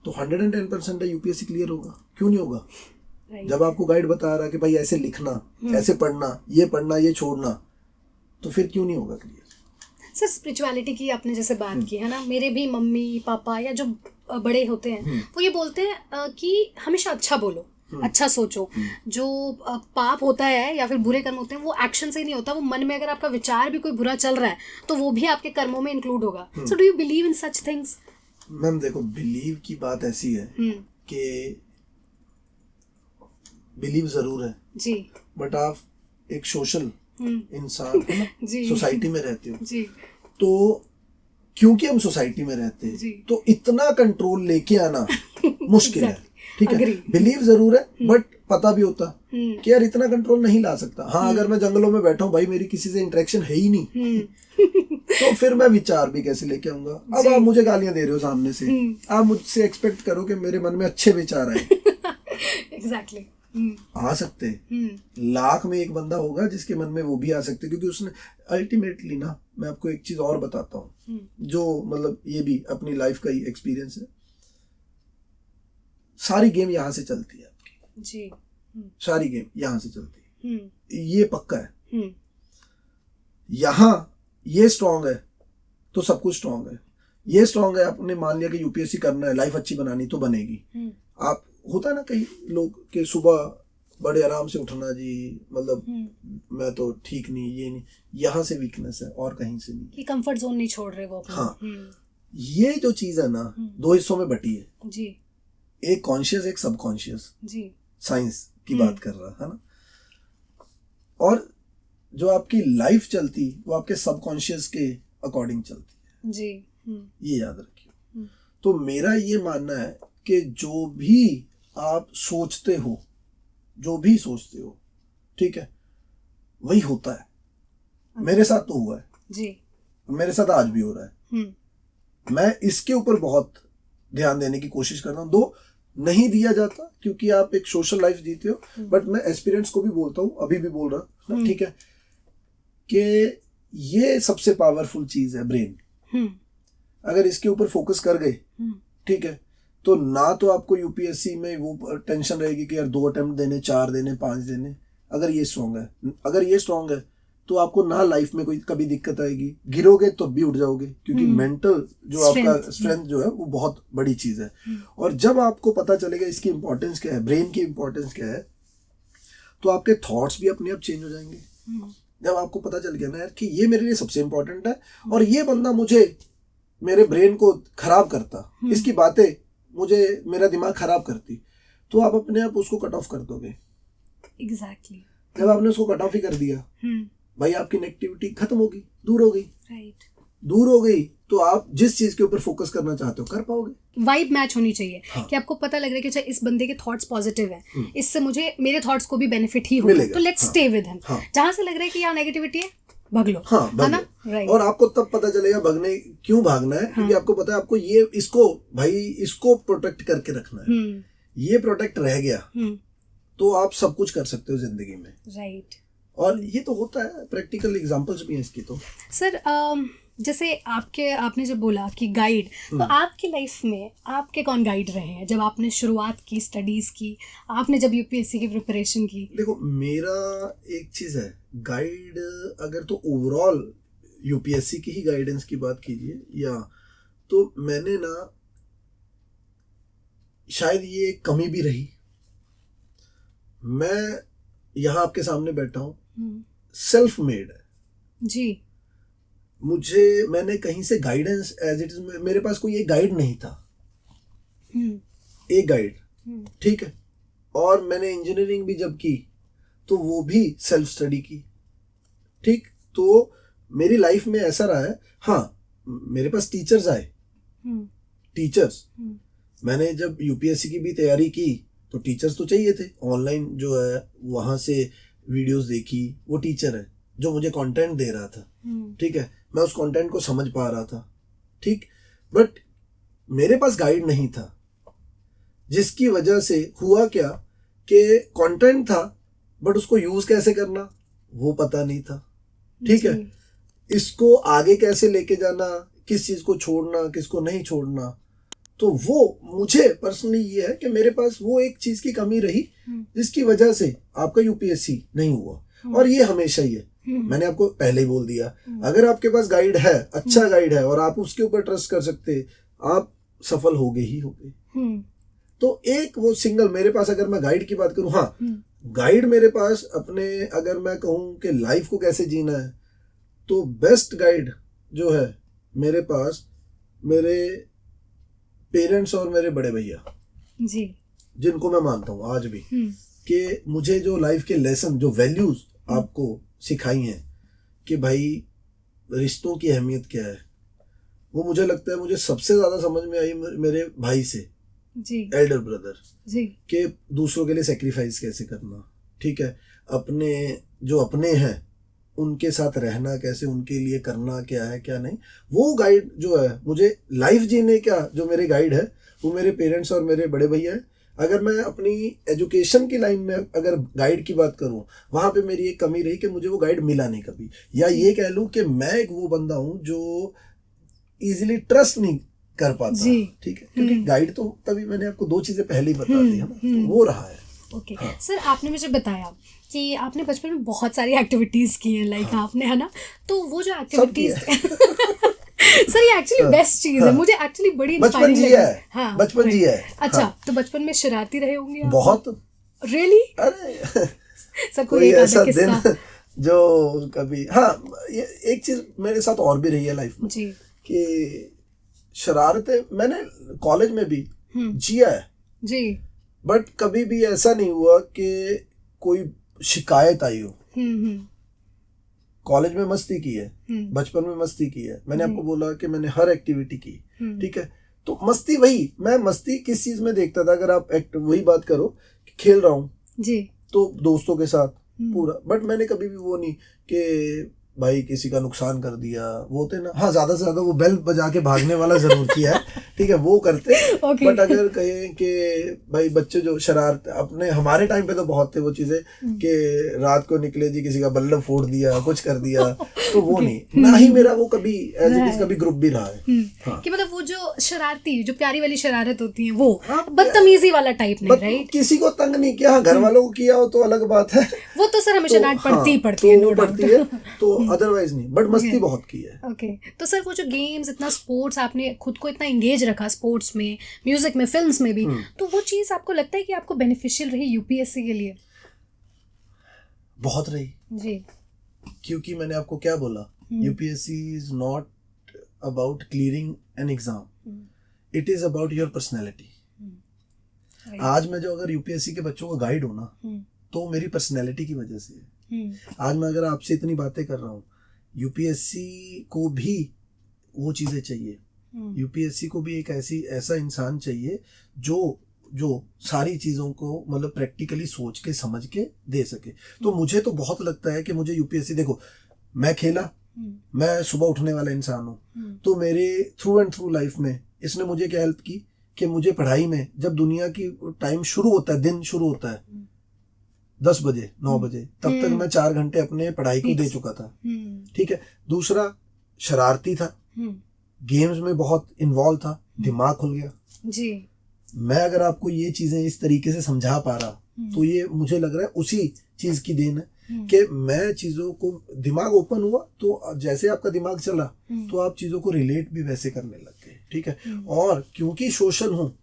तो 110% यूपीएससी क्लियर होगा। क्यों नहीं होगा? जब आपको गाइड बता रहा है कि भाई ऐसे लिखना, ऐसे पढ़ना, ये छोड़ना, तो फिर क्यों नहीं होगा क्लियर? सर स्पिरिचुअलिटी की आपने जैसे बात की है ना, मेरे भी मम्मी पापा या जो बड़े होते हैं वो ये बोलते हैं कि हमेशा अच्छा बोलो, अच्छा सोचो। जो पाप होता है या फिर बुरे कर्म होते हैं वो एक्शन से ही नहीं होता, वो मन में अगर आपका विचार भी कोई बुरा चल रहा है तो वो भी आपके कर्मों में इंक्लूड होगा। So do you believe in such things? Ma'am देखो, बिलीव की बात ऐसी है कि बिलीव जरूर है जी, बट आप एक सोशल इंसान हो ना, सोसाइटी में रहते हो जी। तो क्योंकि हम सोसाइटी में रहते हैं तो इतना कंट्रोल लेके आना मुश्किल है। ठीक है, Agree. बिलीव जरूर है बट पता भी होता कि यार इतना कंट्रोल नहीं ला सकता। हाँ, अगर मैं जंगलों में बैठा हूँ भाई, मेरी किसी से इंटरेक्शन है ही नहीं, तो फिर मैं विचार भी कैसे लेके आऊंगा। अब आप मुझे गालियां दे रहे हो सामने से, आप मुझसे एक्सपेक्ट करो कि मेरे मन में अच्छे विचार आए। एग्जैक्टली आ सकते हैं, लाख में एक बंदा होगा जिसके मन में वो भी आ सकते, क्योंकि उसने अल्टीमेटली ना, मैं आपको एक चीज और बताता हूँ जो मतलब ये भी अपनी लाइफ का ही एक्सपीरियंस है। सारी गेम यहाँ से चलती है आपकी जी, सारी गेम यहाँ से चलती है, ये पक्का है। 嗯 यहाँ ये स्ट्रांग है तो सब कुछ स्ट्रांग है। ये स्ट्रांग है, आपने मान लिया कि यूपीएससी करना है, लाइफ अच्छी बनानी, तो बनेगी। आप होता है ना कई लोग के सुबह बड़े आराम से उठना जी, मतलब मैं तो ठीक नहीं, ये नहीं, यहाँ से वीकनेस है और कहीं से नहीं। कि कंफर्ट जोन नहीं छोड़ रहे वो अपना। हाँ, ये जो चीज है ना, दो हिस्सों में बटी है जी एक कॉन्शियस एक सबकॉन्शियस। जी साइंस की बात कर रहा है ना, और जो आपकी लाइफ चलती वो आपके सबकॉन्शियस के अकॉर्डिंग चलती है जी। ये याद रखिए। तो मेरा ये मानना है कि जो भी आप सोचते हो, जो भी सोचते हो, ठीक है, वही होता है। मेरे साथ तो हुआ है जी, मेरे साथ आज भी हो रहा है। मैं इसके ऊपर बहुत ध्यान देने की कोशिश कर रहा हूँ। दो नहीं दिया जाता क्योंकि आप एक सोशल लाइफ जीते हो, बट मैं एस्पिरेंट्स को भी बोलता हूँ, अभी भी बोल रहा हूँ, ठीक है, कि ये सबसे पावरफुल चीज है ब्रेन। अगर इसके ऊपर फोकस कर गए, ठीक है, तो ना तो आपको यूपीएससी में वो टेंशन रहेगी कि यार 2 अटेम्प्ट देने, 4 देने, 5 देने। अगर ये स्ट्रांग है तो आपको ना लाइफ में कोई कभी दिक्कत आएगी। गिरोगे तो भी उठ जाओगे, क्योंकि मेंटल जो आपका स्ट्रेंथ जो है वो बहुत बड़ी चीज है। और जब आपको पता चलेगा इसकी इंपॉर्टेंस क्या है, ब्रेन की इंपॉर्टेंस क्या है, तो आपके थॉट्स भी अपने आप चेंज हो जाएंगे। जब आपको पता चल गया ना यार कि ये मेरे लिए सबसे इंपॉर्टेंट है और ये बंदा मुझे, मेरे ब्रेन को खराब करता, इसकी बातें मुझे, मेरा दिमाग खराब करती, तो आप अपने आप उसको कट ऑफ कर दोगे। एग्जैक्टली। जब आपने उसको कट ऑफ ही कर दिया, भाई आपकी नेगेटिविटी खत्म होगी, दूर हो गई। राइट। दूर हो गई तो आप जिस चीज के ऊपर फोकस करना चाहते हो कर पाओगे। वाइब मैच होनी चाहिए। हाँ। कि आपको पता लग रहा है कि अच्छा इस बंदे के थॉट्स पॉजिटिव हैं, इससे मुझे मेरे थॉट्स को भी बेनिफिट ही होगा, मिलेगा। तो लेट्स स्टे विद हिम। हाँ। जहां से लग रहा है कि यहाँ नेगेटिविटी है, भाग लो। हाँ, है भाग ना? लो। राइट। और आपको तब पता चलेगा क्यों भागना है, क्योंकि आपको पता है आपको ये इसको प्रोटेक्ट करके रखना है। ये प्रोटेक्ट रह गया तो आप सब कुछ कर सकते हो जिंदगी में। राइट। और ये तो होता है, प्रैक्टिकल एग्जांपल्स भी हैं इसकी। तो सर जैसे आपने जब बोला कि गाइड, तो आपकी लाइफ में आपके कौन गाइड रहे हैं जब आपने शुरुआत की, स्टडीज की, आपने जब यूपीएससी की प्रिपरेशन की? देखो, मेरा एक चीज है, गाइड अगर तो ओवरऑल यूपीएससी की ही गाइडेंस की बात कीजिए, या तो मैंने ना, शायद ये एक कमी भी रही, मैं यहाँ आपके सामने बैठा हूँ, सेल्फ मेड है जी। मैंने कहीं से गाइडेंस एज इट इज, मेरे पास कोई एक गाइड नहीं था, एक गाइड, ठीक है। और मैंने इंजीनियरिंग भी जब की तो वो भी सेल्फ स्टडी की, ठीक। तो मेरी लाइफ में ऐसा रहा है, हाँ, मेरे पास टीचर्स आए, टीचर्स, मैंने जब यूपीएससी की भी तैयारी की तो टीचर्स तो चाहिए थे। ऑनलाइन जो है वहाँ से वीडियोस देखी, वो टीचर है जो मुझे कंटेंट दे रहा था, ठीक है, मैं उस कंटेंट को समझ पा रहा था, ठीक। बट मेरे पास गाइड नहीं था, जिसकी वजह से हुआ क्या कि कंटेंट था बट उसको यूज कैसे करना वो पता नहीं था, ठीक है। इसको आगे कैसे लेके जाना, किस चीज को छोड़ना, किसको नहीं छोड़ना, तो वो मुझे पर्सनली ये है कि मेरे पास वो एक चीज की कमी रही जिसकी वजह से आपका यूपीएससी नहीं हुआ। और ये हमेशा ही है, मैंने आपको पहले ही बोल दिया, अगर आपके पास गाइड है, अच्छा गाइड है, और आप उसके ऊपर ट्रस्ट कर सकते, आप सफल होगे ही होगे। तो एक वो सिंगल मेरे पास, अगर मैं गाइड की बात करूं, हाँ, गाइड मेरे पास अपने, अगर मैं कहूं कि लाइफ को कैसे जीना है, तो बेस्ट गाइड जो है मेरे पास, मेरे पेरेंट्स और मेरे बड़े भैया जी, जिनको मैं मानता हूँ आज भी, कि मुझे जो लाइफ के लेसन, जो वैल्यूज आपको सिखाई हैं कि भाई रिश्तों की अहमियत क्या है, वो मुझे लगता है मुझे सबसे ज़्यादा समझ में आई मेरे भाई से, जी एल्डर ब्रदर, जी के दूसरों के लिए सेक्रीफाइस कैसे करना, ठीक है, अपने जो अपने हैं उनके साथ रहना कैसे, उनके लिए करना क्या है क्या नहीं, वो गाइड जो है मुझे लाइफ जीने का जो मेरे गाइड है वो मेरे पेरेंट्स और मेरे बड़े भैया है। अगर मैं अपनी एजुकेशन की लाइन में अगर गाइड की बात करूं, वहां पे मेरी एक कमी रही कि मुझे वो गाइड मिला नहीं कभी, या ये कह लूं कि मैं एक वो बंदा हूं जो इजीली ट्रस्ट नहीं कर पाता, ठीक है, क्योंकि गाइड तो तभी मैंने आपको दो चीजें पहले ही बता दी है ना, तो वो रहा है। ओके सर, आपने मुझे बताया कि आपने बचपन में बहुत सारी एक्टिविटीज की हैं, लाइक आपने, है ना, तो वो जो एक्टिविटीज सर ये एक्चुअली बेस्ट चीज है, मुझे एक्चुअली बड़ी बचपन जी है, हाँ, बचपन जी है। अच्छा, तो बचपन में शरारती रहे होंगे आप? बहुत। रियली? अरे सर कोई एक ऐसा आधा किस्सा दिन जो कभी, हाँ, ये एक चीज मेरे साथ और भी रही है लाइफ में जी, कि शरारतें मैंने कॉलेज में भी जिया है जी, बट कभी भी ऐसा नहीं हुआ कि कोई शिकायत आई हो। कॉलेज में मस्ती की है, बचपन में मस्ती की है, मैंने आपको बोला कि मैंने हर एक्टिविटी की, ठीक है, तो मस्ती वही, मैं मस्ती किस चीज में देखता था, अगर आप वही बात करो कि खेल रहा हूँ जी, तो दोस्तों के साथ पूरा, बट मैंने कभी भी वो नहीं कि भाई किसी का नुकसान कर दिया, वो होते ना, हाँ ज्यादा से ज्यादा वो बेल बजा के भागने वाला जरूर किया है, ठीक है, वो करते, बट अगर कहें कि भाई बच्चे जो शरारत, अपने हमारे टाइम पे तो बहुत थे वो चीजें कि रात को निकले जी किसी का बल्ब फोड़ दिया, कुछ कर दिया, तो वो नहीं, ना ही मेरा वो कभी एज इट इज कभी ग्रुप भी रहा है। हाँ। कि मतलब वो जो शरारती, जो प्यारी वाली शरारत होती है, वो बदतमीजी वाला टाइप नहीं, राइट? किसी को तंग नहीं किया, घर वालों को किया हो तो अलग बात है, वो तो सर हमेशा डांट पड़ती ही पड़ती है, नो डाउट पड़ती है, तो अदरवाइज नहीं, बट मस्ती बहुत की है। ओके, तो सर वो जो गेम्स, इतना स्पोर्ट्स, आपने खुद को इतना एंगेज रखा स्पोर्ट्स में, म्यूजिक में, फिल्म्स में भी, तो वो चीज आपको लगता है कि आपको बेनिफिशियल रही यूपीएससी के लिए? बहुत रही जी, क्योंकि मैंने आपको क्या बोला, UPSC is not about clearing an exam, it is about your personality. आज मैं जो अगर यूपीएससी के बच्चों का गाइड हूं ना, तो मेरी पर्सनैलिटी की वजह से है। आज मैं अगर आपसे इतनी बातें कर रहा हूँ, यूपीएससी को भी वो चीजें चाहिए, यूपीएससी को भी एक ऐसा इंसान चाहिए जो सारी चीजों को मतलब प्रैक्टिकली सोच के समझ के दे सके। तो मुझे तो बहुत लगता है कि मुझे यूपीएससी, देखो मैं खेला, मैं सुबह उठने वाला इंसान हूँ, तो मेरे थ्रू एंड थ्रू लाइफ में इसने मुझे क्या हेल्प की कि मुझे पढ़ाई में, जब दुनिया की टाइम शुरू होता है, दिन शुरू होता है 10 बजे 9 बजे, तब तक मैं 4 घंटे अपने पढ़ाई को दे चुका था, ठीक है। दूसरा, शरारती था, गेम्स में बहुत इन्वॉल्व था, दिमाग खुल गया जी। मैं अगर आपको ये चीजें इस तरीके से समझा पा रहा, तो ये मुझे लग रहा है उसी चीज की देन है कि मैं चीजों को, दिमाग ओपन हुआ, तो जैसे आपका दिमाग चला तो आप चीजों को रिलेट भी वैसे करने लग गए, ठीक है। और क्योंकि सोशल हूँ,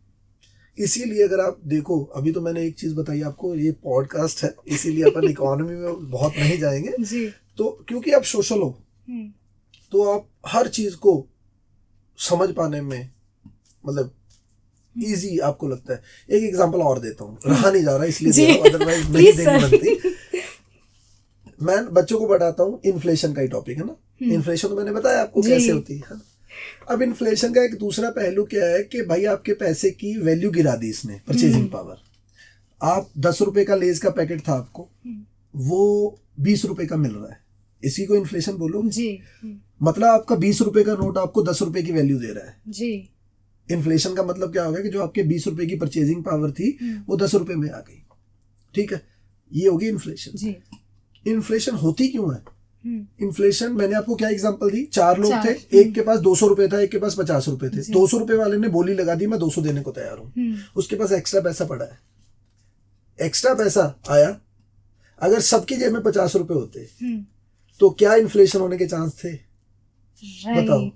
इसीलिए अगर आप देखो, अभी तो मैंने एक चीज बताई आपको, ये पॉडकास्ट है, इसीलिए अपन इकोनॉमी में बहुत नहीं जाएंगे जी। तो क्योंकि आप सोशल हो, तो आप हर चीज को समझ पाने में मतलब इजी आपको लगता है। एक एग्जांपल और देता हूँ, रहा नहीं जा रहा इसलिए दे रहा हूं, अदरवाइज नहीं देनी बनती। मैं बच्चों को बताता हूँ, इन्फ्लेशन का ही टॉपिक है ना, इन्फ्लेशन तो मैंने बताया आपको कैसे होती है। अब इन्फ्लेशन का एक दूसरा पहलू क्या है कि भाई आपके पैसे की वैल्यू गिरा दी इसने, परचेजिंग पावर। आप 10 रुपए का लेज का पैकेट था आपको, वो 20 रुपए का मिल रहा है, इसी को इन्फ्लेशन बोलो जी। मतलब आपका 20 रुपए का नोट आपको 10 रुपए की वैल्यू दे रहा है जी। इन्फ्लेशन का मतलब क्या होगा कि जो आपके 20 रुपए की परचेजिंग पावर थी वो 10 रुपए में आ गई, ठीक है। ये होगी इन्फ्लेशन जी। इन्फ्लेशन होती क्यों है? इन्फ्लेशन, मैंने आपको क्या एग्जांपल दी, 4 लोग थे, एक के पास 200 रुपए था, एक के पास 50 रुपए थे। 200 रुपए वाले ने बोली लगा दी मैं 200 देने को तैयार हूँ, उसके पास एक्स्ट्रा पैसा पड़ा है, एक्स्ट्रा पैसा आया। अगर सबकी जेब में 50 रुपए होते तो क्या इन्फ्लेशन होने के चांस थे? बताओ।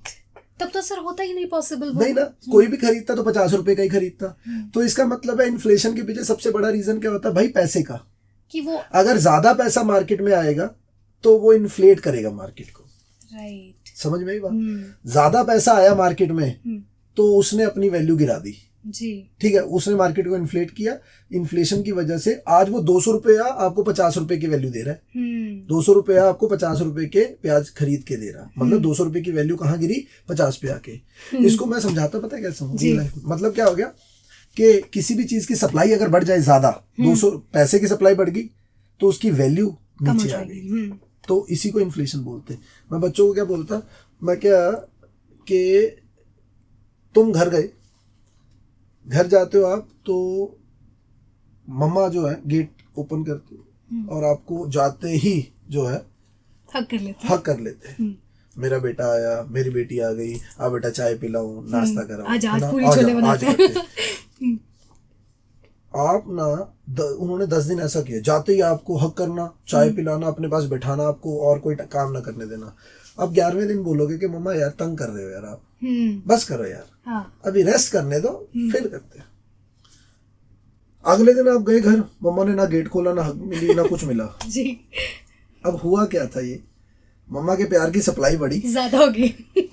तब तो सर होता ही नहीं, पॉसिबल नहीं ना, कोई भी खरीदता तो 50 रुपए का ही खरीदता। तो इसका मतलब है इन्फ्लेशन के पीछे सबसे बड़ा रीजन क्या होता है भाई? पैसे का, कि वो अगर ज्यादा पैसा मार्केट में आएगा तो वो इन्फ्लेट करेगा मार्केट को, राइट। समझ में आई बात? ज्यादा पैसा आया मार्केट में तो उसने अपनी वैल्यू गिरा दी जी, ठीक है, उसने मार्केट को इन्फ्लेट किया। इन्फ्लेशन की वजह से आज वो 200 रुपया आपको 50 रुपए की वैल्यू दे रहा है। 200 रुपया आपको 50 रुपए के प्याज खरीद के दे रहा, मतलब 200 रुपए की वैल्यू कहाँ गिरी? 50 पे आके। इसको मैं समझाता, पता है कैसे? मतलब क्या हो गया कि किसी भी चीज की सप्लाई अगर बढ़ जाए ज्यादा, 200 पैसे की सप्लाई बढ़ गई तो उसकी वैल्यू नीचे आ गई, तो इसी को इन्फ्लेशन बोलते हैं। मैं बच्चों को क्या बोलता, मैं क्या कि तुम घर गए, घर जाते हो आप तो मम्मा जो है गेट ओपन करती और आपको जाते ही जो है हक कर लेते हैं। मेरा बेटा आया, मेरी बेटी आ गई, आ बेटा चाय पिलाऊं, नाश्ता कराऊं, आज पूरी छोले बनाते हैं। आप ना उन्होंने 10 दिन ऐसा किया, जाते ही आपको हक करना, चाय पिलाना, अपने पास बैठाना, आपको और कोई काम ना करने देना। अब 11वें दिन बोलोगे कि मम्मा यार तंग कर रहे हो यार, आप बस करो यार, अभी रेस्ट करने दो, फिर करते हैं। अगले दिन आप गए घर, मम्मा ने ना गेट खोला, ना हक मिली, ना कुछ मिला जी। अब हुआ क्या था, ये मम्मा के प्यार की सप्लाई बढ़ी, ज्यादा होगी,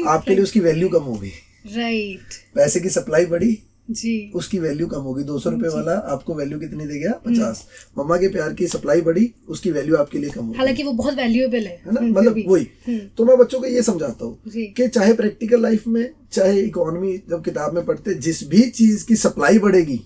आपके लिए उसकी वैल्यू कम होगी। राइट। पैसे की सप्लाई बढ़ी जी, उसकी वैल्यू कम होगी। 200 रुपए वाला आपको वैल्यू कितनी दे गया, 50। मम्मा के प्यार की सप्लाई बढ़ी, उसकी वैल्यू आपके लिए कम होगी, हालांकि वो बहुत वैल्यूएबल है ना, मतलब वही। तो मैं बच्चों को ये समझाता हूँ कि चाहे प्रैक्टिकल लाइफ में, चाहे इकोनॉमी जब किताब में पढ़ते, जिस भी चीज की सप्लाई बढ़ेगी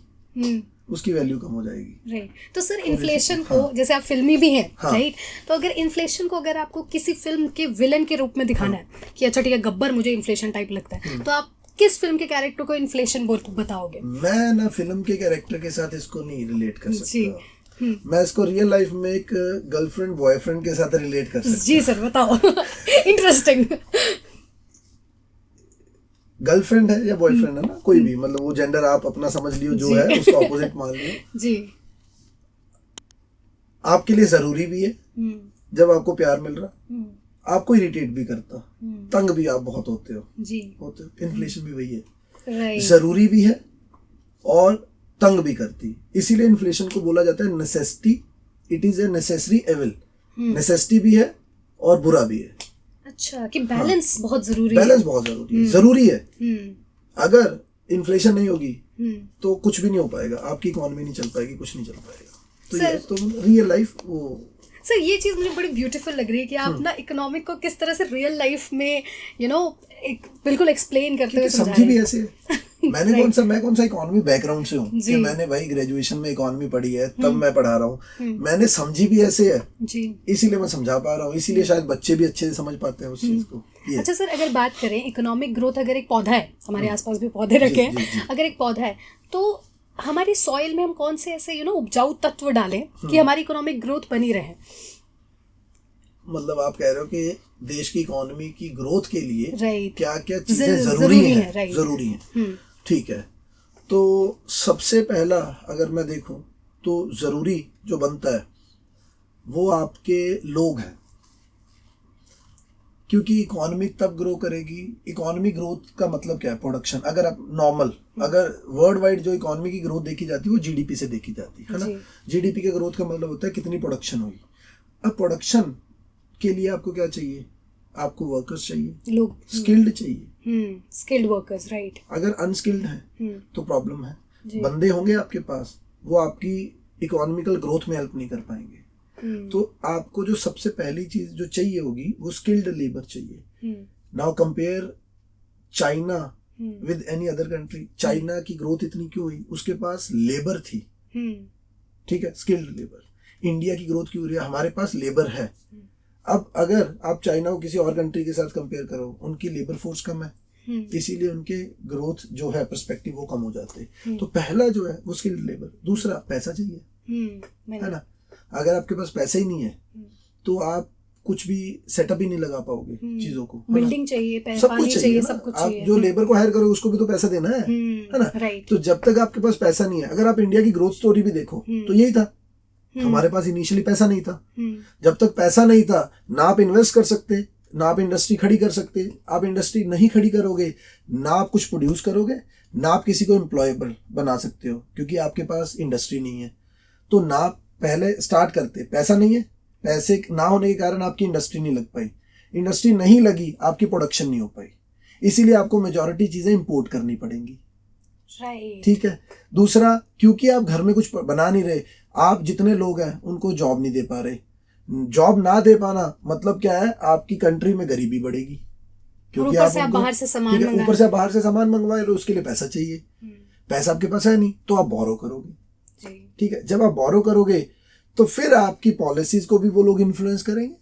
उसकी वैल्यू कम हो जाएगी। राइट। तो सर इन्फ्लेशन को, जैसे आप फिल्मी भी हैं, राइट, तो अगर इन्फ्लेशन को अगर आपको किसी फिल्म के विलन के रूप में दिखाना है कि अच्छा ठीक है गब्बर मुझे इन्फ्लेशन टाइप लगता है, तो आप किस फिल्म के कैरेक्टर को इन्फ्लेशन बताओगे? मैं ना फिल्म के कैरेक्टर के साथ इसको नहीं रिलेट कर सकता, मैं इसको रियल लाइफ में एक गर्लफ्रेंड बॉयफ्रेंड के साथ रिलेट कर सकता। जी सर बताओ। इंटरेस्टिंग। गर्लफ्रेंड है या बॉयफ्रेंड है ना, कोई भी, मतलब वो जेंडर आप अपना समझ लियो, जो है उसका ऑपोजिट मान लियो जी। आपके लिए जरूरी भी है, जब आपको प्यार मिल रहा, आपको इरिटेट भी करता, तंग भी आप बहुत होते हो जी, होते हो। इन्फ्लेशन भी वही है, राइट। जरूरी भी है और तंग भी करती, इसीलिए इन्फ्लेशन को बोला जाता है necessity. It is a necessary evil, necessity भी है और बुरा भी है। अच्छा, कि बैलेंस बहुत जरूरी है। बैलेंस बहुत जरूरी है, जरूरी है। अगर इन्फ्लेशन नहीं होगी तो कुछ भी नहीं हो पाएगा, आपकी इकोनॉमी नहीं चल पाएगी, कुछ नहीं चल पाएगा। तो ये तो रियल लाइफ वो। सर ये चीज़ मुझे बड़ी ब्यूटीफुल लग रही है कि आप ना इकोनॉमिक को किस तरह से रियल लाइफ में एक बिल्कुल एक्सप्लेन करते हुए समझा समझी भी ऐसे है। मैं कौन सा इकोनॉमी बैकग्राउंड से हूँ कि मैंने भाई ग्रेजुएशन में इकोनॉमी पढ़ी है, तब मैं पढ़ा रहा हूँ, मैंने समझी भी ऐसे है जी, इसीलिए मैं समझा पा रहा हूँ, इसीलिए शायद बच्चे भी अच्छे से समझ पाते हैं उस चीज को। अच्छा सर, अगर बात करें इकोनॉमिक ग्रोथ, अगर एक पौधा है, हमारे आसपास भी पौधे रखे हैं, अगर एक पौधा है तो हमारी सॉइल में हम कौन से ऐसे उपजाऊ तत्व डालें कि हमारी इकोनॉमिक ग्रोथ बनी रहे? मतलब आप कह रहे हो कि देश की इकोनॉमी की ग्रोथ के लिए क्या क्या चीजें जरूरी हैं। ठीक है, तो सबसे पहला अगर मैं देखूं तो जरूरी जो बनता है वो आपके लोग हैं, क्योंकि इकोनॉमी तब ग्रो करेगी। इकोनॉमी ग्रोथ का मतलब क्या है? प्रोडक्शन। अगर आप नॉर्मल, अगर वर्ल्ड वाइड जो इकोनॉमी की ग्रोथ देखी जाती है वो जीडीपी से देखी जाती है ना। जीडीपी के ग्रोथ का मतलब होता है कितनी प्रोडक्शन हुई। अब प्रोडक्शन के लिए आपको क्या चाहिए? आपको वर्कर्स चाहिए, लोग स्किल्ड चाहिए, स्किल्ड वर्कर्स, राइट। अगर अनस्किल्ड है तो प्रॉब्लम है। बंदे होंगे आपके पास, वो आपकी इकोनॉमिकल ग्रोथ में हेल्प नहीं कर पाएंगे। तो आपको जो सबसे पहली चीज जो चाहिए होगी वो स्किल्ड लेबर चाहिए। Now compare China with any other country. China की ग्रोथ इतनी क्यों हुई? उसके पास लेबर थी, ठीक है, स्किल्ड लेबर। इंडिया की ग्रोथ क्यों हो रही है? हमारे पास लेबर है। अब अगर आप चाइना को किसी और कंट्री के साथ कंपेयर करो, उनकी लेबर फोर्स कम है, इसीलिए उनके ग्रोथ जो है पर्सपेक्टिव वो कम हो जाते हैं। तो पहला जो है वो स्किल्ड लेबर। दूसरा पैसा चाहिए, है ना। अगर आपके पास पैसा ही नहीं है तो आप कुछ भी सेटअप ही नहीं लगा पाओगे चीजों को। बिल्डिंग चाहिए, पानी चाहिए, सब कुछ चाहिए। आप जो लेबर को हायर करो उसको भी तो पैसा देना है ना। तो जब तक आपके पास पैसा नहीं है, अगर आप इंडिया की ग्रोथ स्टोरी भी देखो तो यही था। हमारे पास इनिशियली पैसा नहीं था। जब तक पैसा नहीं था ना आप इन्वेस्ट कर सकते, ना आप इंडस्ट्री खड़ी कर सकते। आप इंडस्ट्री नहीं खड़ी करोगे, ना आप कुछ प्रोड्यूस करोगे, ना आप किसी को एम्प्लॉयबल बना सकते हो, क्योंकि आपके पास इंडस्ट्री नहीं है। तो ना पहले स्टार्ट करते, पैसा नहीं है, पैसे ना होने के कारण आपकी इंडस्ट्री नहीं लग पाई। इंडस्ट्री नहीं लगी, आपकी प्रोडक्शन नहीं हो पाई। इसीलिए आपको मेजॉरिटी चीजें इंपोर्ट करनी पड़ेंगी, ठीक है। दूसरा, क्योंकि आप घर में कुछ बना नहीं रहे, आप जितने लोग हैं उनको जॉब नहीं दे पा रहे। जॉब ना दे पाना मतलब क्या है? आपकी कंट्री में गरीबी बढ़ेगी, क्योंकि ऊपर से आप बाहर से सामान मंगवा रहे हो, उसके लिए पैसा चाहिए। पैसा आपके पास है नहीं तो आप बोरो करोगे, जी ठीक है। जब आप बोरो करोगे तो फिर आपकी पॉलिसीज को भी वो लोग इन्फ्लुएंस करेंगे,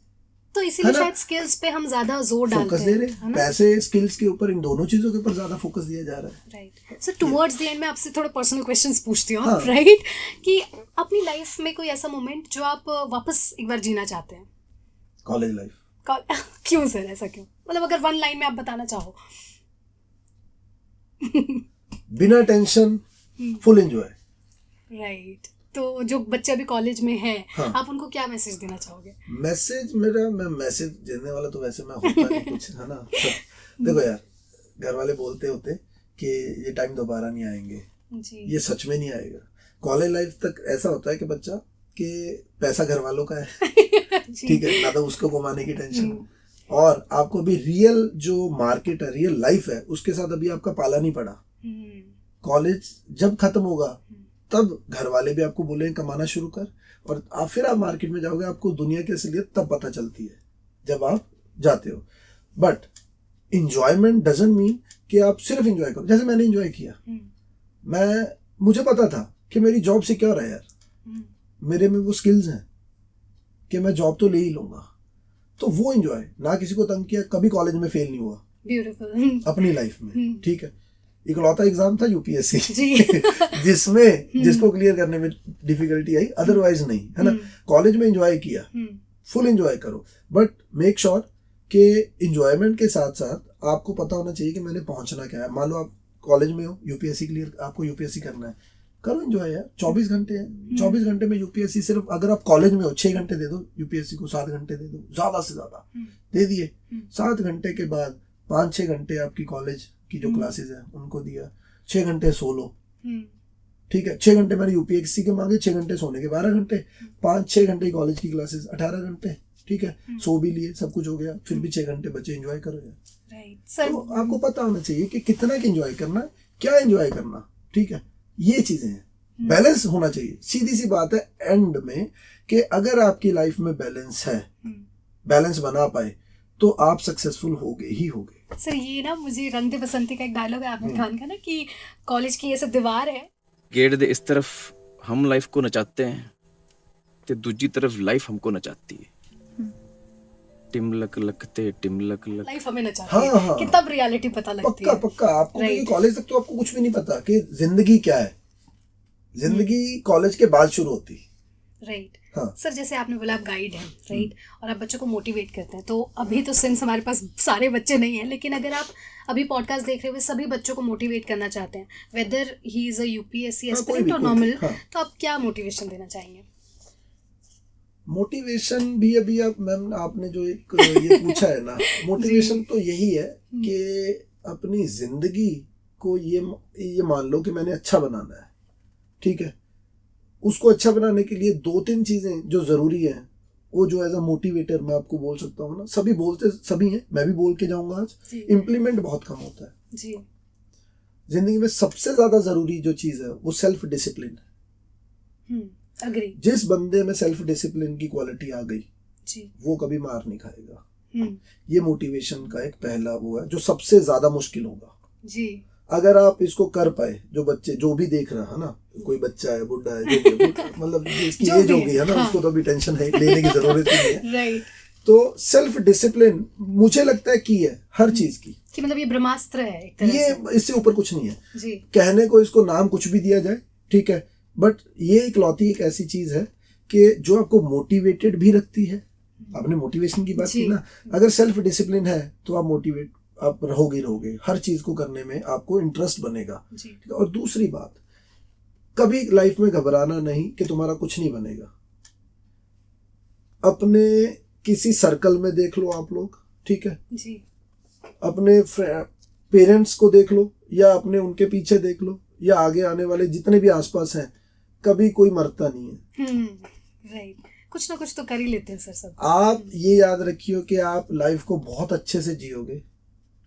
तो इसीलिए है ना? शायद स्किल्स पे हम ज्यादा जोर डालते फोकस दे हैं, रहे है हैं, ना? पैसे स्किल्स के ऊपर, इन दोनों चीजों के ऊपर ज्यादा फोकस दिया जा रहा है। Right sir, towards the end मैं आपसे थोड़े पर्सनल क्वेश्चंस पूछती हूँ, हाँ। राइट, कि अपनी लाइफ में कोई ऐसा मोमेंट जो आप वापस एक बार जीना चाहते हैं? College life. क्यों सर, ऐसा क्यों? मतलब अगर वन लाइन में आप बताना चाहो। बिना टेंशन, फुल एंजॉय। राइट, तो जो बच्चे अभी कॉलेज में हैं, हाँ। आप उनको क्या मैसेज देना चाहोगे? मैं मैसेज देने वाला तो वैसे मैं होता नहीं कुछ, है ना। देखो यार, घर वाले बोलते होते कि ये टाइम दोबारा नहीं आएंगे, जी ये सच में नहीं आएगा। कॉलेज लाइफ तक ऐसा होता है कि बच्चा कि पैसा घर वालों का है, जी ठीक है, ना तो उसको कमाने की टेंशन, और आपको अभी रियल जो मार्केट है, रियल लाइफ है, उसके साथ अभी आपका पाला नहीं पड़ा। कॉलेज जब खत्म होगा तब घर वाले भी आपको बोलेंगे कमाना शुरू कर, और आप मार्केट में जाओगे, आपको दुनिया की असलियत तब पता चलती है जब आप जाते हो। बट इंजॉयमेंट डजंट मीन कि आप सिर्फ इंजॉय करो। जैसे मैंने इंजॉय किया, मुझे पता था कि मेरी जॉब सिक्योर है यार, मेरे में वो स्किल्स हैं कि मैं जॉब तो ले ही लूंगा, तो वो इंजॉय, ना किसी को तंग किया, कभी कॉलेज में फेल नहीं हुआ ब्यूटीफुल अपनी लाइफ में, ठीक है। इकलौता एग्जाम था यूपीएससी जी जिसमें जिसको क्लियर करने में डिफिकल्टी आई, अदरवाइज नहीं, है ना। कॉलेज में एंजॉय किया, फुल एंजॉय करो, बट मेक श्योर कि एंजॉयमेंट के साथ साथ आपको पता होना चाहिए कि मैंने पहुंचना क्या है। मान लो आप कॉलेज में हो, यूपीएससी क्लियर, आपको यूपीएससी करना है, करो एंजॉय यार। 24 घंटे हैं, 24 घंटे में यूपीएससी, सिर्फ अगर आप कॉलेज में हो 6 घंटे दे दो यूपीएससी को, 7 घंटे दे दो, ज्यादा से ज्यादा दे दिए। 7 घंटे के बाद 5-6 घंटे आपकी कॉलेज की जो क्लासेस है उनको दिया, 6 घंटे सो लो, ठीक है। 6 घंटे मैंने यूपीएससी के मांगे, 6 घंटे सोने के, 12 घंटे, 5-6 घंटे कॉलेज की क्लासेस, 18 घंटे, ठीक है। सो भी लिए, सब कुछ हो गया, फिर भी 6 घंटे बचे, एंजॉय करो यार। राइट सर, तो आपको पता होना चाहिए कि कितना एंजॉय करना है, क्या एंजॉय करना, ठीक है। ये चीजें हैं, बैलेंस होना चाहिए। सीधी सी बात है एंड में कि अगर आपकी लाइफ में बैलेंस है, बैलेंस बना पाए, तो आप सक्सेसफुल होगे ही होगे। सर ये ना मुझे रंग दे बसंती का एक डायलॉग है आमिर खान का ना, कि कॉलेज की ऐसे दीवार है, गेट दे इस तरफ हम लाइफ को नचाते हैं ते दूजी तरफ लाइफ हमको नचाती है। टिमलक लकते टिमलक लक। लाइफ हमें नचाती हाँ, है हाँ। कि तब रियलिटी पता लगती पक्का है। पक्का आपको, क्योंकि Right. कॉलेज तक तो आपको कुछ भी नहीं पता कि जिंदगी क्या है। जिंदगी कॉलेज के बाद शुरू होती है। राइट हाँ। सर, जैसे आपने बोला आप गाइड हैं, राइट, और आप बच्चों को मोटिवेट करते हैं, तो अभी तो सिंस हमारे पास सारे बच्चे नहीं हैं, लेकिन अगर आप अभी पॉडकास्ट देख रहे हुए सभी बच्चों को मोटिवेट करना चाहते हैं, weather he is a UPSC हाँ, कोई एस्पिरेंट भी, और कोई भी, नॉर्मल, हाँ। तो आप क्या मोटिवेशन देना चाहेंगे? मोटिवेशन भी अभी आप मैम आपने जो एक ये पूछा है ना, मोटिवेशन तो यही है कि अपनी जिंदगी को ये मान लो कि मैंने अच्छा बनाना है, ठीक है। उसको अच्छा बनाने के लिए 2-3 चीजें जो जरूरी है, वो जो एज अ मोटिवेटर मैं आपको बोल सकता हूँ ना, सभी बोलते सभी हैं, मैं भी बोल के जाऊंगा आज, इम्प्लीमेंट बहुत कम होता है जी। जिंदगी में। सबसे ज्यादा जरूरी जो चीज है वो सेल्फ डिसिप्लिन है। अग्री जिस बंदे में सेल्फ डिसिप्लिन की क्वालिटी आ गई, जी। वो कभी मार नहीं खाएगा। ये मोटिवेशन का एक पहला वो है जो सबसे ज्यादा मुश्किल होगा। जी। अगर आप इसको कर पाए, जो बच्चे जो भी देख रहा है ना, कोई बच्चा है, बुढ़ा है, जो भी है, मतलब जिसकी जो एज भी हो है, गई है ना, हाँ। उसको तो अभी टेंशन है, लेने की जरूरत नहीं है। राइट, तो सेल्फ डिसिप्लिन मुझे लगता है की है हर चीज की। कि मतलब ये ब्रह्मास्त्र है एक तरह ये से। इससे ऊपर कुछ नहीं है। जी। कहने को इसको नाम कुछ भी दिया जाए, ठीक है, बट ये इकलौती एक ऐसी चीज है कि जो आपको मोटिवेटेड भी रखती है। आपने मोटिवेशन की बात जी। की ना, अगर सेल्फ डिसिप्लिन है तो आप मोटिवेट आप रहोगे, हर चीज को करने में आपको इंटरेस्ट बनेगा, जी। ठीक है। और दूसरी बात, कभी लाइफ में घबराना नहीं कि तुम्हारा कुछ नहीं बनेगा। अपने किसी सर्कल में देख लो आप लोग, ठीक है, जी। अपने पेरेंट्स को देख लो, या अपने उनके पीछे देख लो, या आगे आने वाले जितने भी आसपास हैं, कभी कोई मरता नहीं है। राइट, कुछ ना कुछ तो कर ही लेते हैं सर सब। आप ये याद रखियो कि आप लाइफ को बहुत अच्छे से जियोगे,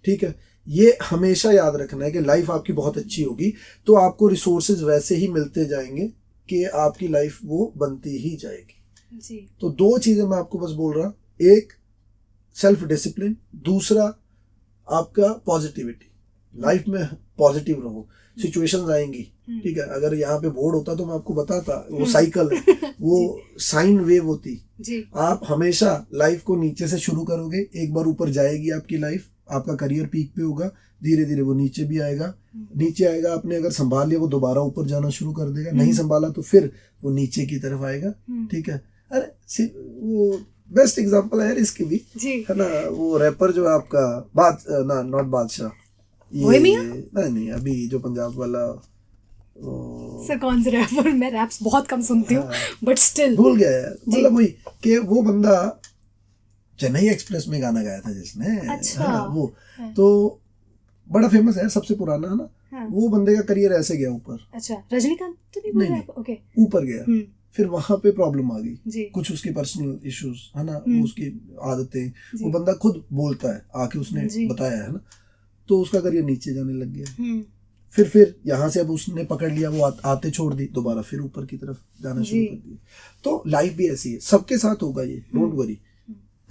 ठीक है। ये हमेशा याद रखना है कि लाइफ आपकी बहुत अच्छी होगी तो आपको रिसोर्सेज वैसे ही मिलते जाएंगे कि आपकी लाइफ वो बनती ही जाएगी। जी। तो 2 चीजें मैं आपको बस बोल रहा, एक सेल्फ डिसिप्लिन, दूसरा आपका पॉजिटिविटी, लाइफ में पॉजिटिव रहो, सिचुएशंस आएंगी, ठीक है। अगर यहाँ पे बोर्ड होता तो मैं आपको बताता, वो साइकिल है, वो साइन वेव होती जी। आप हमेशा लाइफ को नीचे से शुरू करोगे, एक बार ऊपर जाएगी आपकी लाइफ, आपका करियर पीक पे होगा, धीरे धीरे वो नीचे भी आएगा, नीचे आएगा, आपने अगर संभाल लिया वो दोबारा ऊपर जाना शुरू कर देगा, नहीं संभाला तो फिर वो नीचे की तरफ आएगा, ठीक है। अरे वो बेस्ट एग्जांपल है यार इसकी भी, है ना, वो रैपर जो है आपका नॉट बादशाह, नहीं अभी जो पंजाब वाला सर कौन से रैपर, मैं रैप्स बहुत कम सुनती हूँ बट स्टिल भूल गया यार, मतलब वही कि वो बंदा चेन्नई एक्सप्रेस में गाना गाया था जिसने, अच्छा, है ना, वो तो बड़ा फेमस है, सबसे पुराना है ना, वो बंदे का करियर ऐसे गया ऊपर। अच्छा, रजनीकांत तो नहीं बोल रहे आप? ओके, ऊपर गया, फिर वहां पे प्रॉब्लम आ गई, कुछ उसकी पर्सनल इश्यूज, है ना, उसकी आदतें, वो बंदा खुद बोलता है, आके उसने बताया है ना, तो उसका करियर नीचे जाने लग गया। फिर यहाँ से अब उसने पकड़ लिया, वो आते छोड़ दी, दोबारा फिर ऊपर की तरफ जाना शुरू कर दिया। तो लाइफ भी ऐसी है, सबके साथ होगा ये, डोंट वरी।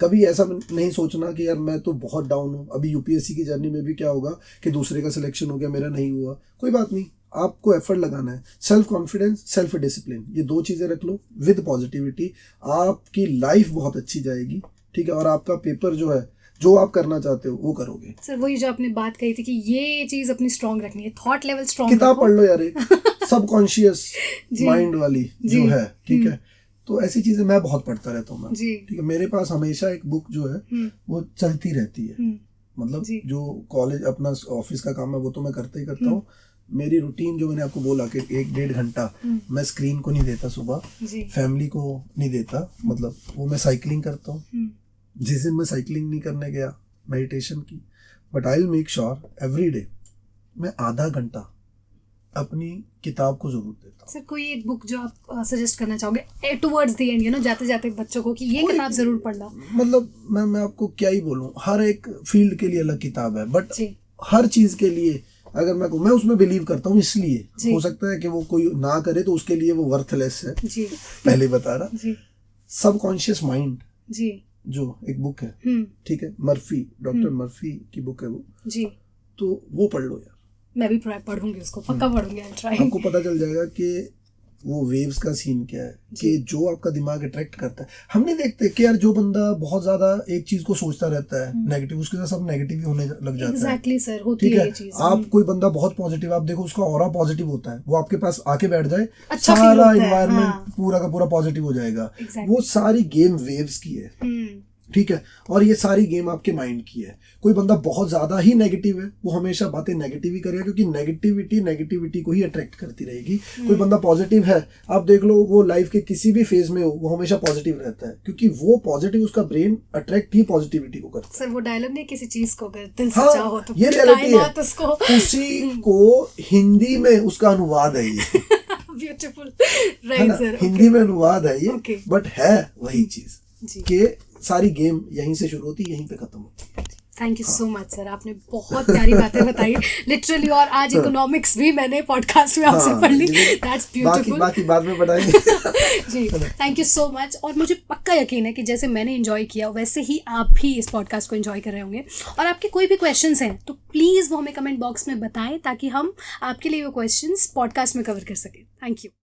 कभी ऐसा नहीं सोचना कि यार मैं तो बहुत डाउन हूँ। अभी यूपीएससी की जर्नी में भी क्या होगा कि दूसरे का सिलेक्शन हो गया, मेरा नहीं हुआ, कोई बात नहीं, आपको एफर्ट लगाना है, सेल्फ कॉन्फिडेंस, सेल्फ डिसिप्लिन, ये दो चीजें रख लो विद पॉजिटिविटी, आपकी लाइफ बहुत अच्छी जाएगी, ठीक है। और आपका पेपर जो है, जो आप करना चाहते हो वो करोगे। सर वही जो आपने बात कही थी कि ये चीज अपनी स्ट्रांग रखनी है, थॉट लेवल स्ट्रांग, किताब पढ़ लो यार, एक सबकॉन्शियस माइंड वाली जो है, ठीक है। तो ऐसी चीजें मैं बहुत पढ़ता रहता हूँ, ठीक है। मेरे पास हमेशा एक बुक जो है वो चलती रहती है, मतलब जो कॉलेज अपना ऑफिस का काम है वो तो मैं करता ही करता हूँ। मेरी रूटीन जो मैंने आपको बोला कि 1-1.5 घंटा मैं स्क्रीन को नहीं देता, सुबह फैमिली को नहीं देता, मतलब वो मैं साइकिलिंग करता हूँ। जिस दिन मैं साइकिलिंग नहीं करने गया, मेडिटेशन की, but I will make sure every day मैं आधा घंटा अपनी किताब को जरूर देता हूँ। सर कोई एक बुक जो आप सजेस्ट करना चाहोगे towards the end, you know, जाते जाते बच्चों को कि ये किताब जरूर पढ़ना? मतलब मैं आपको क्या ही बोलूँ, हर एक फील्ड के लिए अलग किताब है, बट हर चीज के लिए अगर मैं उसमें बिलीव करता हूँ, इसलिए हो सकता है कि वो कोई ना करे तो उसके लिए वो वर्थलेस है, पहले बता रहा। सबकॉन्शियस माइंड जो एक बुक है, ठीक है, मर्फी, डॉक्टर मर्फी की बुक है वो जी, तो वो पढ़ लो यार। मैं भी पढ़ूंगी उसको, पक्का पढ़ूंगी, I'll try। आपको पता चल जाएगा कि वो वेव्स का सीन क्या है, कि जो आपका दिमाग अट्रैक्ट करता है। हम नहीं देखते कि यार जो बंदा बहुत ज्यादा एक चीज को सोचता रहता है नेगेटिव, उसके साथ सब नेगेटिव ही होने लग जाता है। एग्जैक्टली सर, होती है ये चीज। आप कोई बंदा बहुत पॉजिटिव, आप देखो उसका ऑरा पॉजिटिव होता है, वो आपके पास आके बैठ जाए, अच्छा सारा एनवायरनमेंट पूरा का पूरा पॉजिटिव हो जाएगा। वो सारी गेम वेव्स की है, ठीक है, और ये सारी गेम आपके माइंड की है। कोई बंदा बहुत ज्यादा ही नेगेटिव है, वो हमेशा बातें नेगेटिव ही करेगा, क्योंकि नेगेटिविटी को ही अट्रैक्ट करती रहेगी। कोई बंदा पॉजिटिव है, आप देख लो वो लाइफ के किसी भी फेज में हो, वो हमेशा पॉजिटिव रहता है, क्योंकि वो पॉजिटिव, उसका ब्रेन अट्रैक्ट ही पॉजिटिविटी को करता है। सर वो डायलॉग नहीं, किसी चीज को अगर दिल से चाहो तो ये रियलिटी है, उसी को हिंदी में उसका अनुवाद है ये। ब्यूटीफुल, राइट सर, हिंदी में अनुवाद है ये, बट है वही चीज कि सारी गेम यहीं से शुरू होती है, यहीं पे खत्म होती है। Thank you so much sir, आपने बहुत प्यारी बातें बताई लिटरली, और आज इकोनॉमिक्स भी मैंने पॉडकास्ट में आपसे पढ़ ली। दैट्स ब्यूटीफुल, बाकी बाद में पढ़ाएंगे। जी, थैंक यू सो मच। और मुझे पक्का यकीन है कि जैसे मैंने एंजॉय किया वैसे ही आप भी इस पॉडकास्ट को एंजॉय कर रहे होंगे। और आपके कोई भी क्वेश्चंस हैं तो प्लीज़ वो हमें कमेंट बॉक्स में बताएं, ताकि हम आपके लिए वो क्वेश्चंस पॉडकास्ट में कवर कर सकें। Thank you.